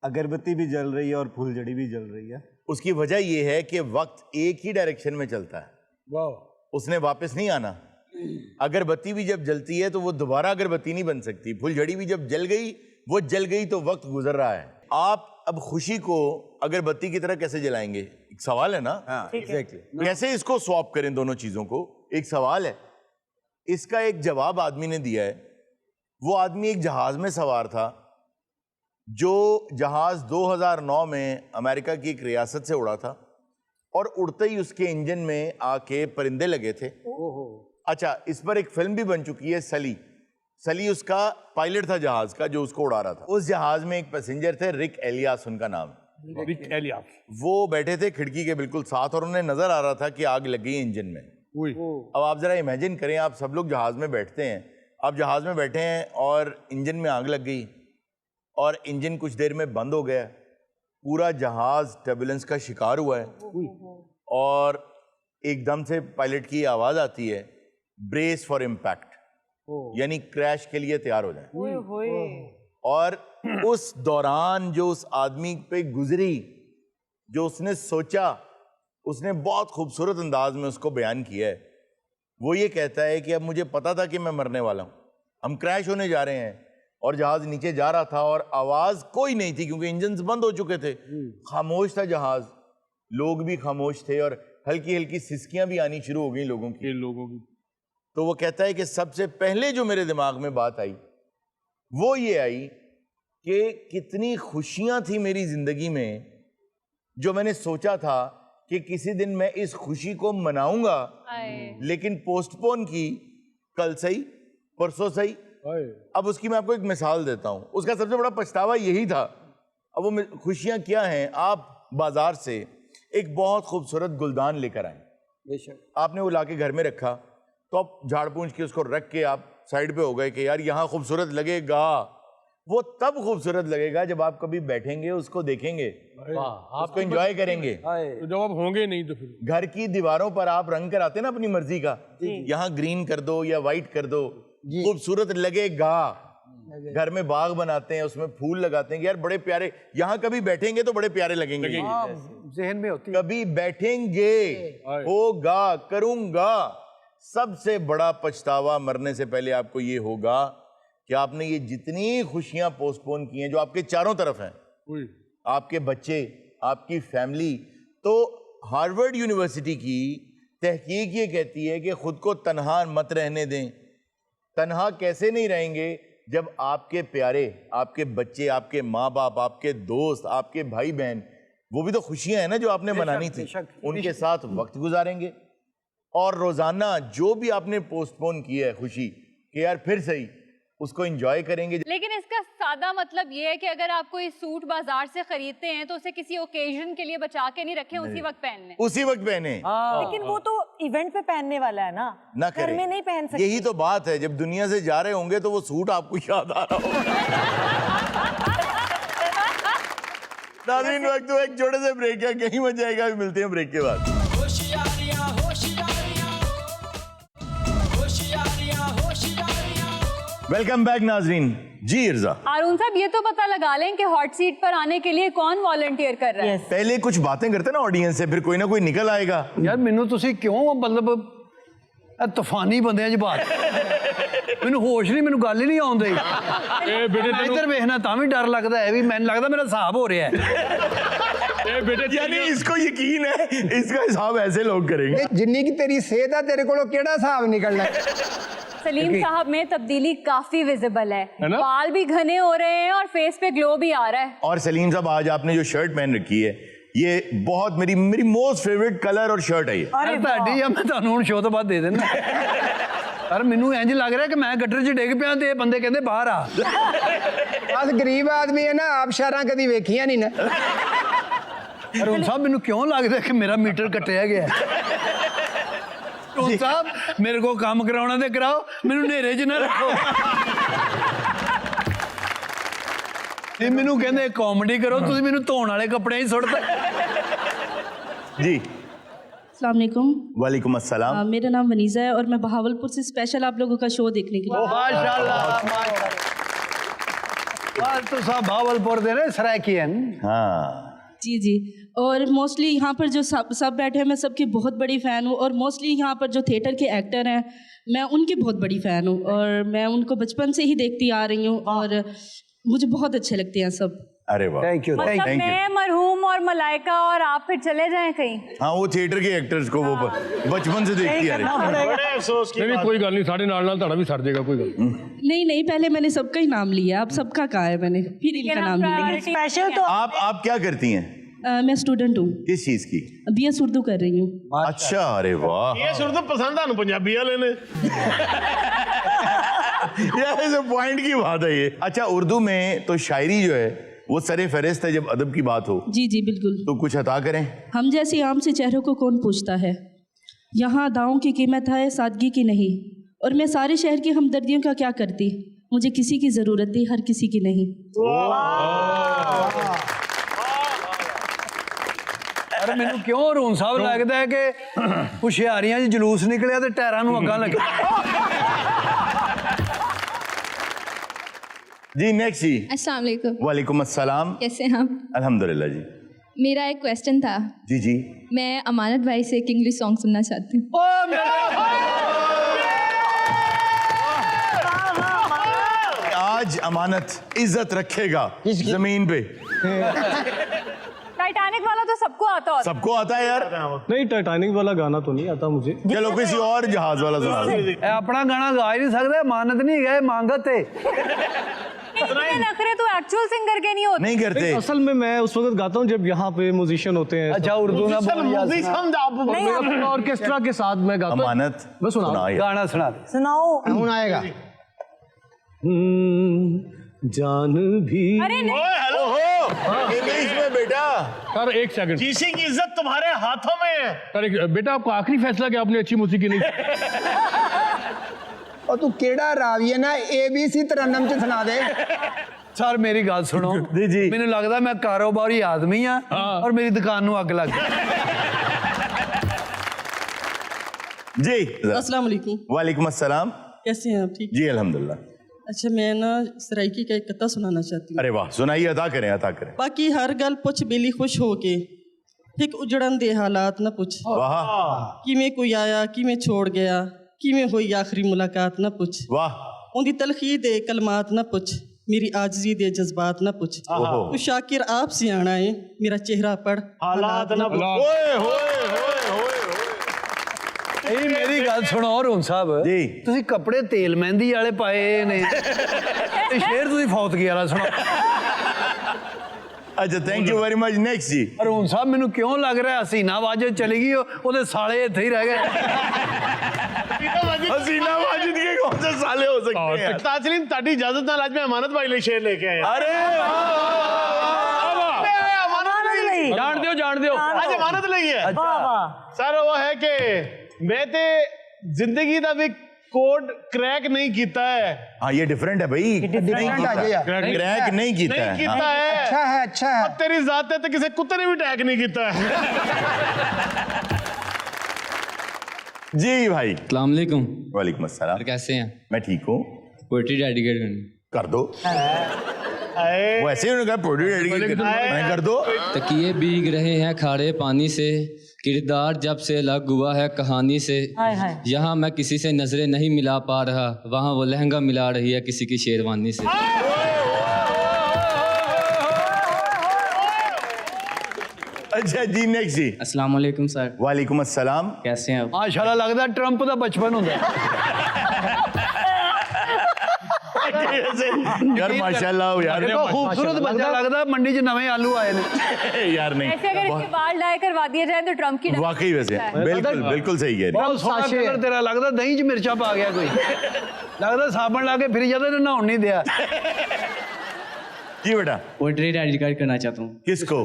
अगरबत्ती भी जल रही है और फुलझड़ी भी जल रही है। उसकी वजह यह है कि वक्त एक ही डायरेक्शन में चलता है, उसने वापस नहीं आना। अगरबत्ती भी जब जलती है तो वो दोबारा अगरबत्ती नहीं बन सकती। फुलझड़ी भी जब जल गई, वो जल गई, तो वक्त गुजर रहा है। आप अब खुशी को अगरबत्ती की तरह कैसे जलाएंगे? एक सवाल है ना। एग्जैक्टली। कैसे इसको स्वैप करें दोनों चीजों को? एक सवाल है। इसका एक जवाब आदमी ने दिया है। वो आदमी एक जहाज में सवार था, जो जहाज 2009 में अमेरिका की एक रियासत से उड़ा था, और उड़ते ही उसके इंजन में आके परिंदे लगे थे। अच्छा, इस पर एक फिल्म भी बन चुकी है, सली उसका पायलट था जहाज का जो उसको उड़ा रहा था। उस जहाज में एक पैसेंजर थे, रिक एलियास उनका नाम। रिक एलियास। वो बैठे थे खिड़की के बिल्कुल साथ और उन्हें नजर आ रहा था कि आग लग गई इंजन में। अब आप जरा इमेजिन करें, आप सब लोग जहाज में बैठते हैं, आप जहाज में बैठे हैं और इंजन में आग लग गई और इंजन कुछ देर में बंद हो गया, पूरा जहाज टर्बुलेंस का शिकार हुआ है, और एकदम से पायलट की आवाज आती है, ब्रेस फॉर इम्पैक्ट, यानी क्रैश के लिए तैयार हो जाए। और उस दौरान जो उस आदमी पे गुजरी, जो उसने सोचा, उसने बहुत खूबसूरत अंदाज में उसको बयान किया है। वो ये कहता है कि अब मुझे पता था कि मैं मरने वाला हूं, हम क्रैश होने जा रहे हैं, और जहाज नीचे जा रहा था और आवाज कोई नहीं थी क्योंकि इंजन बंद हो चुके थे। खामोश था जहाज, लोग भी खामोश थे, और हल्की हल्की सिसकियां भी आनी शुरू हो गई लोगों की। तो वो कहता है कि सबसे पहले जो मेरे दिमाग में बात आई वो ये आई कि कितनी खुशियां थी मेरी जिंदगी में, जो मैंने सोचा था कि किसी दिन मैं इस खुशी को मनाऊंगा, लेकिन पोस्टपोन की, कल सही परसों सही। अब उसकी मैं आपको एक मिसाल देता हूं, उसका सबसे बड़ा पछतावा यही था। अब वो खुशियां क्या हैं? आप बाजार से एक बहुत खूबसूरत गुलदान लेकर आए, आपने वो लाके घर में रखा, तो आप झाड़ पूंछ के उसको रख के आप साइड पे हो गए कि यार यहाँ खूबसूरत लगेगा, वो तब खूबसूरत लगेगा जब आप कभी बैठेंगे, उसको देखेंगे, उसको एंजॉय करेंगे। तो जब आप होंगे नहीं तो फिर घर की दीवारों पर आप रंग कराते हैं ना अपनी मर्जी का, यहाँ ग्रीन कर दो या व्हाइट कर दो, खूबसूरत लगेगा। घर में बाग बनाते हैं, उसमें फूल लगाते हैं, यार बड़े प्यारे, यहाँ कभी बैठेंगे तो बड़े प्यारे लगेंगे। जहन में होती कभी बैठेंगे, होगा, करूंगा। सबसे बड़ा पछतावा मरने से पहले आपको ये होगा कि आपने ये जितनी खुशियां पोस्टपोन की हैं जो आपके चारों तरफ हैं, आपके बच्चे, आपकी फैमिली। तो हार्वर्ड यूनिवर्सिटी की तहकीक ये कहती है कि खुद को तन्हा मत रहने दें। तन्हा कैसे नहीं रहेंगे जब आपके प्यारे, आपके बच्चे, आपके माँ बाप, आपके दोस्त, आपके भाई बहन, वो भी तो खुशियां हैं ना जो आपने मनानी थी, उनके साथ वक्त गुजारेंगे। और रोजाना जो भी आपने पोस्टपोन किया है खुशी कि यार फिर सही, उसको एंजॉय करेंगे। लेकिन इसका सादा मतलब ये है कि अगर आप कोई सूट बाजार से खरीदते हैं तो उसे किसी ओकेजन के लिए बचा के नहीं रखें, उसी वक्त पहन लें। उसी वक्त पहने। लेकिन वो तो इवेंट पे पहनने वाला है ना, ना घर में नहीं पहन सकते। यही तो बात है, जब दुनिया से जा रहे होंगे तो वो सूट आपको याद आ रहा होगा। नाज़रीन, वक्त तो एक छोटे से ब्रेक है, कहीं मत जाएगा, अभी मिलते हैं ब्रेक के बाद। वेलकम बैक नाज़रीन। जी इर्जा, हारून साहब, ये तो पता लगा लें कि हॉट सीट पर आने के लिए कौन वॉलंटियर कर रहा है। पहले कुछ बातें करते ना ऑडियंस से, फिर कोई ना कोई निकल आएगा। यार मैनू तुसी क्यों मतलब तूफानी बंदे च बात मैनू होश नहीं, मैनू गल ही नहीं आउंदी। मैं इधर वेखना तां भी डर लगदा है, भी मैनू लगदा मेरा हिसाब हो रहा है। बेटे यानी इसको यकीन है इसका हिसाब ऐसे लोग करेंगे। जिन्नी की तेरी सेहत है, तेरे को केड़ा हिसाब निकलना है। सलीम साहब में तब्दीली काफी विजिबल है, बाल भी घने हो रहे हैं और फेस पे ग्लो भी आ रहा है। और सलीम साहब, आज आपने जो शर्ट पहन रखी है, ये बहुत मेरी मोस्ट फेवरेट कलर और शर्ट है ये। अरे ਤੁਹਾਡੀ ਆ, मैं ਤੁਹਾਨੂੰ ਹੁਣ ਸ਼ੋਅ ਤੋਂ ਬਾਅਦ ਦੇ ਦੇਣਾ। ਪਰ ਮੈਨੂੰ ਇੰਜ ਲੱਗ ਰਿਹਾ ਕਿ ਮੈਂ ਗੱਟਰ 'ਚ ਡਿੱਗ ਪਿਆ ਤੇ ਇਹ ਬੰਦੇ ਕਹਿੰਦੇ ਬਾਹਰ ਆ। बस गरीब आदमी है ना, आप शहर कभी वेखिया नहीं ना। अरुण साहब, मैनू क्यों लगता है कि मेरा मीटर कटिया गया? अरुण साहब, मेरे को काम कराना तो कराओ, मैनू नेरे च ना रखो। ये मैनू कहते कॉमेडी करो, तुम मैनू धोने वाले कपड़े ही सुट्ट। जी अस्सलाम वालेकुम। वालेकुम अस्सलाम। मेरा नाम वनीज़ा है और मैं बहावलपुर से स्पेशल आप लोगों का शो देखने के लिए। माशाल्लाह, तो साहब भावलपुर दे रहे सरायकियन। हाँ जी जी। और मोस्टली यहाँ पर जो सब बैठे हैं, मैं सबकी बहुत बड़ी फ़ैन हूँ। और मोस्टली यहाँ पर जो थिएटर के एक्टर हैं, मैं उनकी बहुत बड़ी फ़ैन हूँ और मैं उनको बचपन से ही देखती आ रही हूँ और मुझे बहुत अच्छे लगते हैं सब। अरे वाह, थैंक यू। मतलब मैं, मरहूम और मलाइका और आप फिर चले जाएं कहीं। हाँ, वो थिएटर के एक्टर्स को वो बचपन से देखती आ रही। नहीं कोई गल नहीं, साढ़े नाल नाल भी सर देगा, कोई गल नहीं, पहले मैंने सबका ही नाम लिया, अब सबका कहा है मैंने, फिर इनका नाम लिया। स्पेशल तो आप क्या करती हैं? मैं स्टूडेंट हूँ। किस चीज की? BS उर्दू कर रही हूँ। अच्छा, अरे वाह। ये सुर तो पसंद है पंजाबी वाले ने। यार ऐसे पॉइंट की बात है ये। अच्छा, उर्दू में तो शायरी जो है वो सरे फहरिस्त है जब अदब की बात हो। जी जी बिल्कुल। तो कुछ अता करें। हम जैसी आम से चेहरों को कौन पूछता है, यहाँ अदाओं की कीमत है सादगी की नहीं। और मैं सारे शहर की हमदर्दियों का क्या करती, मुझे किसी की ज़रूरत थी, हर किसी की नहीं। अरे मैनू क्यों अरुण साहब लगता है कि हुशियारियां च जलूस निकलिया तो टायरां नूं अग्गां लग। जी नेक्स्ट जी। अस्सलाम वालेकुम। वालेकुम अस्सलाम। कैसे हैं आप? अल्हम्दुलिल्लाह जी। मेरा एक क्वेश्चन था। जी जी। मैं अमानत भाई से एक इंग्लिश सॉन्ग सुनना चाहती हूँ। आज अमानत इज्जत रखेगा जमीन पे। टाइटैनिक वाला तो सबको आता होता। सबको आता है यार। नहीं, टाइटैनिक वाला गाना तो नहीं आता मुझे। चलो किसी और जहाज वाला सुना दो। अपना गाना गा ही नहीं सकते, मानत नहीं गए मांगत है। इतने नखरे तो एक्चुअल सिंगर के नहीं होते। नहीं करते। असल में मैं उस वक्त गाता हूँ जब यहाँ पे म्यूजिशियन होते हैं। अच्छा, उर्दू ना बोल, ऑर्केस्ट्रा के साथ मैं गाता हूँ। अमानत मैं सुना गाना सुना दे। सुनाओ। कौन आएगा? जान भी। अरे नहीं, इंग्लिश में बेटा। सर एक सेकंड, किसी की इज्जत तुम्हारे हाथों में है। सर बेटा आपका आखिरी फैसला कि आपने अच्छी मौसीकी नहीं। और तू केड़ा रावी है ना, ABC तरन्नम च सुना दे। सर मेरी गल सुनो जी जी मैंने लगता मैं कारोबारी आदमी हाँ और मेरी दुकान नूं अग लग गई। जी अस्सलाम वालेकुम। वालेकुम अस्सलाम। कैसे हैं आप? ठीक। जी अल्हम्दुलिल्लाह। अच्छा मैं ना सराइकी का एक कथा सुनाना चाहती हूँ। अरे वाह, सुनाइए, अता करें अता करें। बाकी हर गल पुछ बेली खुश हो के ठीक उजड़न दे हालात ना पुछ। वाह किवें कोई आया किवें छोड़ गया किवें हुई आखिरी मुलाकात ना पुछ। वाह उनकी तलखी दे कलमात ना पुछ मेरी आजजी दे जज्बात ना पुछ। तू शाकिर आप सियाना है मेरा चेहरा पढ़ हालात ना पुछ। ਇਹ ਮੇਰੀ ਗੱਲ ਸੁਣੋ ਰੂਨ ਸਾਹਿਬ ਜੀ ਤੁਸੀਂ ਕੱਪੜੇ ਤੇਲ ਮਹਿੰਦੀ ਵਾਲੇ ਪਾਏ ਨੇ ਤੇ ਸ਼ੇਰ ਤੁਸੀਂ ਫੌਤਗੀ ਵਾਲਾ ਸੁਣੋ। अच्छा thank you very much. Next जी ਰੂਨ ਸਾਹਿਬ ਮੈਨੂੰ ਕਿਉਂ ਲੱਗ ਰਿਹਾ ਹਸੀਨਾ ਵਾਜਦ ਚਲੀ ਗਈ ਉਹਦੇ ਸਾਲੇ ਇੱਥੇ ਹੀ ਰਹਿ ਗਏ। हसीना वाजिद के कौन से साले हो सकते हैं? ताजरीन ताड़ी इजाजत नाल आज मैं अमानत भाई लिए शेर लेके आया। अरे जान दियो आज अमानत ਲਈ है। सर वो है कि मैं ते जिंदगी दा भी कोड क्रैक नहीं कीता है। हाँ ये डिफरेंट है भाई, क्रैक नहीं कीता है। कीता है। अच्छा है अच्छा है। अब तेरी जात है तो किसी कुत्ते ने भी टैग नहीं कीता है। जी भाई अस्सलाम वालेकुम। वालेकुम अस्सलाम। कैसे हैं? मैं ठीक हूँ। पोइट्री डेडिकेट करनी कर दो। वो ऐसे ही उन्होंने कहा पोइट्री डेडिकेट कर दो। तकिए भीग रहे हैं खारे पानी से किरदार जब से अलग हुआ है कहानी से। यहाँ मैं किसी से नजरें नहीं मिला पा रहा वहाँ वो लहंगा मिला रही है किसी की शेरवानी से। अच्छा जी नेक्स्ट जी। अस्सलाम वालेकुम सर। वालेकुम अस्सलाम। कैसे हैं आप? माशाल्लाह लगता ट्रंप का बचपन होता यार माशाल्लाह यार खूबसूरत बच्चा लगता मंडी च नवे आलू आए ने यार नहीं ऐसे अगर इसके बाल डाई करवा दिए जाए तो ट्रम्प की वाकई वैसे बिल्कुल बिल्कुल सही कह रही बहुत सोहना कलर तेरा लगता दही च मिर्चा पा गया कोई लगता साबन ला के फिर जाता नहाउन नहीं दिया। जी बेटा पोइट्री डेडिकेट करना चाहता हूँ। किसको?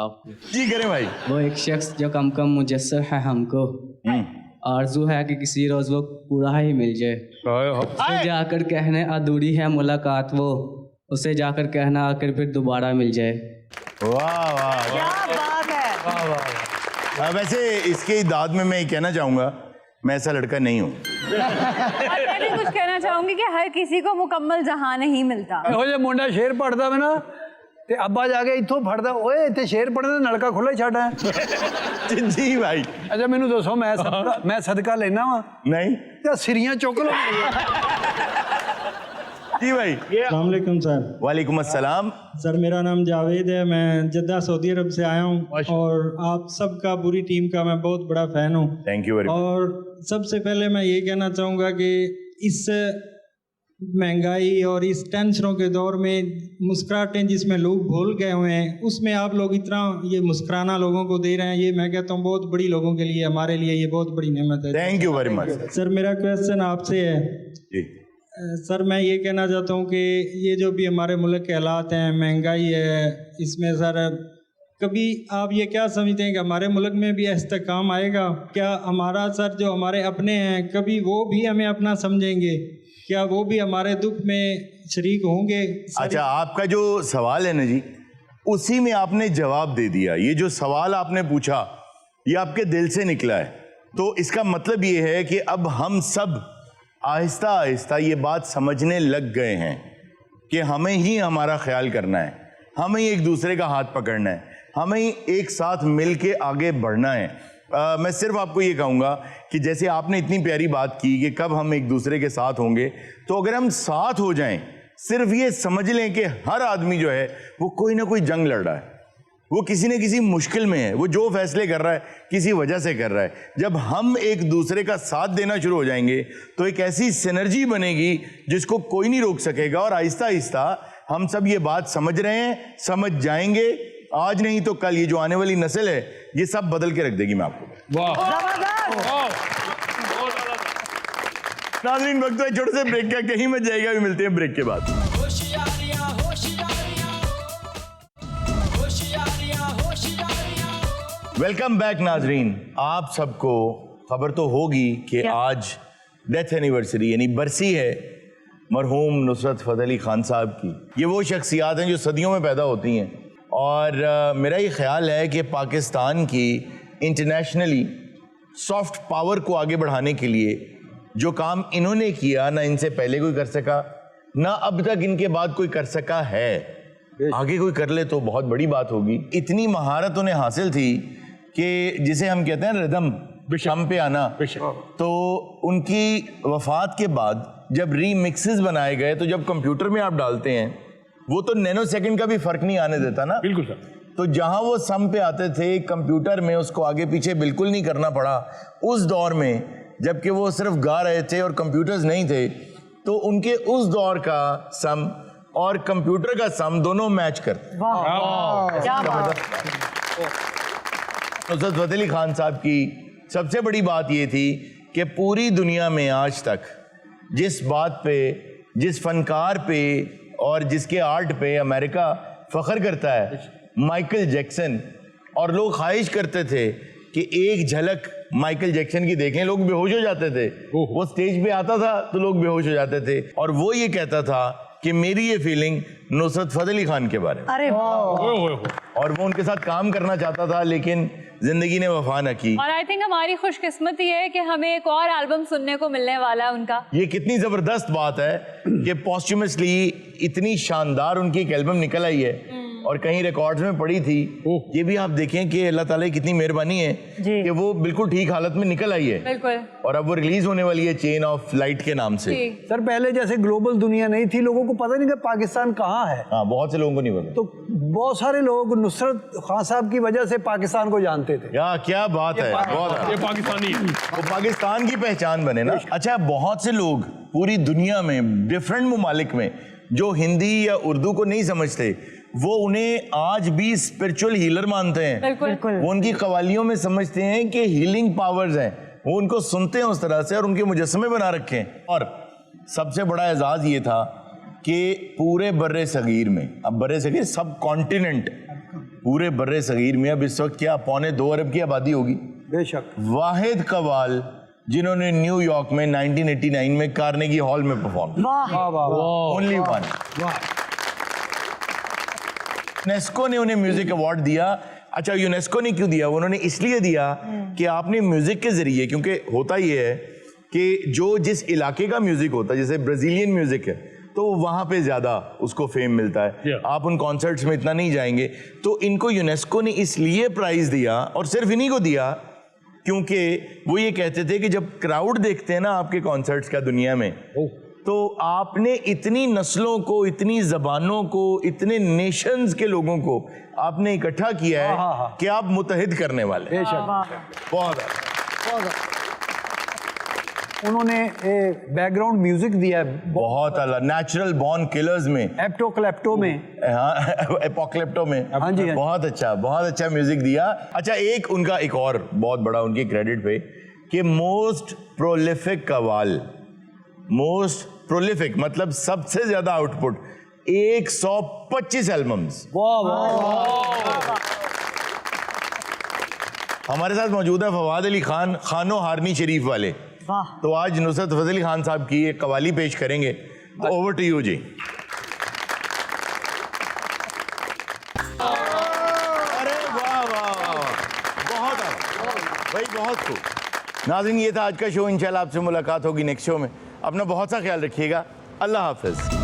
आपको। जी करें भाई। वो एक शख्स जो कम कम मुजस्सर है हमको आरजू है कि किसी रोज वो पूरा ही मिल जाए उसे जाकर कहने अधूरी है मुलाकात वो उसे जाकर कहना आकर फिर दोबारा मिल जाए। वाह वाह क्या बात है। वाह वाह। वैसे इसके दाद में मैं ये कहना चाहूंगा मैं ऐसा लड़का नहीं हूँ। मैं भी कुछ कहना चाहूंगी कि हर किसी को मुकम्मल जहां नहीं मिलता। ਇਹੋ ਜਿਹਾ ਮੁੰਡਾ ਸ਼ੇਰ ਪੜਦਾ ਵੇ ਨਾ ਤੇ ਅੱਬਾ ਜਾ ਕੇ ਇੱਥੋਂ ਫੜਦਾ ਓਏ ਇੱਥੇ ਸ਼ੇਰ ਪੜਨ ਦਾ ਨਲਕਾ ਖੁੱਲਾ ਛੱਡ ਆ। जी भाई। ਅੱਛਾ ਮੈਨੂੰ ਦੱਸੋ ਮੈਂ ਸਦਕਾ ਲੈਣਾ ਵਾ नहीं ਤੇ ਸਿਰੀਆਂ ਚੁੱਕ ਲਓ। जी भाई। अस्सलाम वालेकुम सर। वालेकुम अस्सलाम। सर मेरा नाम जावेद है, मैं जद्दा सऊदी अरब से आया हूँ और आप सबका पूरी टीम का मैं बहुत बड़ा फ़ैन हूँ। Thank you very much. और सबसे पहले मैं ये कहना चाहूँगा कि इस महंगाई और इस टेंशनों के दौर में मुस्कुराहटें जिसमें लोग भूल गए हुए हैं उसमें आप लोग इतना ये मुस्कुराना लोगों को दे रहे हैं, ये मैं कहता हूँ बहुत बड़ी लोगों के लिए हमारे लिए ये बहुत बड़ी नेमत है। Thank you very much. Sir मेरा क्वेश्चन आपसे है सर, मैं ये कहना चाहता हूँ कि ये जो भी हमारे मुल्क के हालात हैं, महंगाई है, इसमें सर कभी आप ये क्या समझते हैं कि हमारे मुल्क में भी इस्तेकाम आएगा? क्या हमारा सर जो हमारे अपने हैं कभी वो भी हमें अपना समझेंगे? क्या वो भी हमारे दुख में शरीक होंगे? अच्छा आपका जो सवाल है ना जी उसी में आपने जवाब दे दिया। ये जो सवाल आपने पूछा ये आपके दिल से निकला है, तो इसका मतलब ये है कि अब हम सब आहिस्ता आहिस्ता ये बात समझने लग गए हैं कि हमें ही हमारा ख्याल करना है, हमें ही एक दूसरे का हाथ पकड़ना है, हमें ही एक साथ मिल के आगे बढ़ना है। मैं सिर्फ आपको ये कहूँगा कि जैसे आपने इतनी प्यारी बात की कि कब हम एक दूसरे के साथ होंगे, तो अगर हम साथ हो जाएं, सिर्फ ये समझ लें कि हर आदमी जो है वो कोई ना कोई जंग लड़ रहा है, वो किसी न किसी मुश्किल में है, वो जो फैसले कर रहा है किसी वजह से कर रहा है। जब हम एक दूसरे का साथ देना शुरू हो जाएंगे तो एक ऐसी सिनर्जी बनेगी जिसको कोई नहीं रोक सकेगा, और आहिस्ता आहिस्ता हम सब ये बात समझ रहे हैं, समझ जाएंगे। आज नहीं तो कल ये जो आने वाली नस्ल है ये सब बदल के रख देगी। मैं आपको नाज़रीन वक्त है छोटे से ब्रेक का, कहीं मत जाएगा। अभी मिलते हैं ब्रेक के बाद। वेलकम बैक नाजरीन। आप सबको खबर तो होगी कि आज डेथ एनिवर्सरी यानी बरसी है मरहूम नुसरत फ़तेह अली खान साहब की। ये वो शख्सियात हैं जो सदियों में पैदा होती हैं और मेरा ये ख्याल है कि पाकिस्तान की इंटरनेशनली सॉफ्ट पावर को आगे बढ़ाने के लिए जो काम इन्होंने किया, ना इनसे पहले कोई कर सका, ना अब तक इनके बाद कोई कर सका है। आगे कोई कर ले तो बहुत बड़ी बात होगी। इतनी महारत उन्हें हासिल थी कि जिसे हम कहते हैं रिदम शम पे आना। तो उनकी वफात के बाद जब रीमिक्सेस बनाए गए तो जब कंप्यूटर में आप डालते हैं वो तो नैनो सेकंड का भी फर्क नहीं आने देता ना। बिल्कुल सर। तो जहां वो सम पे आते थे कंप्यूटर में उसको आगे पीछे बिल्कुल नहीं करना पड़ा उस दौर में, जबकि वो सिर्फ गा रहे थे और कंप्यूटर्स नहीं थे। तो उनके उस दौर का सम और कंप्यूटर का सम दोनों मैच करते। नुसरत फ़तेह अली खान साहब की सबसे बड़ी बात ये थी कि पूरी दुनिया में आज तक जिस बात पे, जिस फनकार पे और जिसके आर्ट पे अमेरिका फख्र करता है, माइकल जैक्सन, और लोग ख्वाहिश करते थे कि एक झलक माइकल जैक्सन की देखें, लोग बेहोश हो जाते थे। वो स्टेज पे आता था तो लोग बेहोश हो जाते थे और वो ये कहता था कि मेरी ये फीलिंग नुसरत फ़तेह अली खान के बारे में। अरे और वो उनके साथ काम करना चाहता था लेकिन जिंदगी ने वफा न की। और आई थिंक हमारी खुशकिस्मती है कि हमें एक और एल्बम सुनने को मिलने वाला है उनका। ये कितनी जबरदस्त बात है कि पोस्ट्यूमसली इतनी शानदार उनकी एक एल्बम निकल आई है और कहीं रिकॉर्ड्स में पड़ी थी। ये भी आप देखें कि अल्लाह ताला की कितनी मेहरबानी है कि वो बिल्कुल ठीक हालत में निकल आई है। बिल्कुल। और अब वो रिलीज होने वाली है चेन ऑफ लाइट के नाम से। सर पहले जैसे ग्लोबल दुनिया नहीं थी, लोगों को पता नहीं कि पाकिस्तान कहाँ है। हाँ, बहुत से लोगों को नहीं पता। तो बहुत सारे लोग नुसरत खान साहब की वजह से पाकिस्तान को जानते थे। या क्या बात है, बहुत ये पाकिस्तानी है, वो पाकिस्तान की पहचान बने ना। अच्छा, बहुत से लोग पूरी दुनिया में डिफरेंट मुमालिक में जो हिंदी या उर्दू को नहीं समझते वो उन्हें आज भी स्पिरिचुअल हीलर मानते हैं। बिल्कुल। वो उनकी कवालियों में समझते हैं कि हीलिंग पावर्स हैं, वो उनको सुनते हैं उस तरह से और उनके मुजस्समे बना रखे हैं। और सबसे बड़ा एजाज ये था कि पूरे बर्रे सगीर में, अब बर्रे सगीर सब कॉन्टिनेंट, पूरे बर्रे सगीर में अब इस वक्त क्या 2.25 अरब की आबादी होगी। बेशक। वाहिद कवाल जिन्होंने न्यूयॉर्क में 1989 में कार्नेगी हॉल में परफॉर्म किया, ओनली वन। यूनेस्को ने उन्हें म्यूजिक अवार्ड दिया। अच्छा, यूनेस्को ने क्यों दिया? उन्होंने इसलिए दिया कि आपने म्यूजिक के जरिए, क्योंकि होता ये है कि जो जिस इलाके का म्यूजिक होता है, जैसे ब्राजीलियन म्यूजिक है तो वहां पे ज्यादा उसको फेम मिलता है। आप उन कॉन्सर्ट्स में इतना नहीं जाएंगे। तो इनको यूनेस्को ने इसलिए प्राइज दिया और सिर्फ इन्हीं को दिया क्योंकि वो ये कहते थे कि जब क्राउड देखते हैं ना आपके कॉन्सर्ट्स का दुनिया में, तो आपने इतनी नस्लों को, इतनी जबानों को, इतने नेशंस के लोगों को आपने इकट्ठा किया है कि आप मुतहिद करने वाले। बहुत उन्होंने बैकग्राउंड म्यूजिक दिया है बहुत अला, नेचुरल बॉर्न किलर्स में, एप्टोक्लेप्टो में, एपोक्लेप्टो में। हाँ जी, बहुत अच्छा म्यूजिक दिया। अच्छा, एक उनका एक और बहुत बड़ा उनके क्रेडिट पे कि most prolific Kawal, most prolific मतलब सबसे ज्यादा आउटपुट, 125 एल्बम्स। हमारे साथ मौजूद है फवाद अली खान, खानो हारनी शरीफ वाले। तो आज नुसरत फ़तेह अली खान साहब की एक कवाली पेश करेंगे। ओवर टू यू जी। अरे वाह वाह वाह, बहुत भाई, बहुत खूब। नाज़रीन, ये था आज का शो। इंशाल्लाह आपसे मुलाकात होगी नेक्स्ट शो में। अपना बहुत सा ख्याल रखिएगा। अल्लाह हाफिज।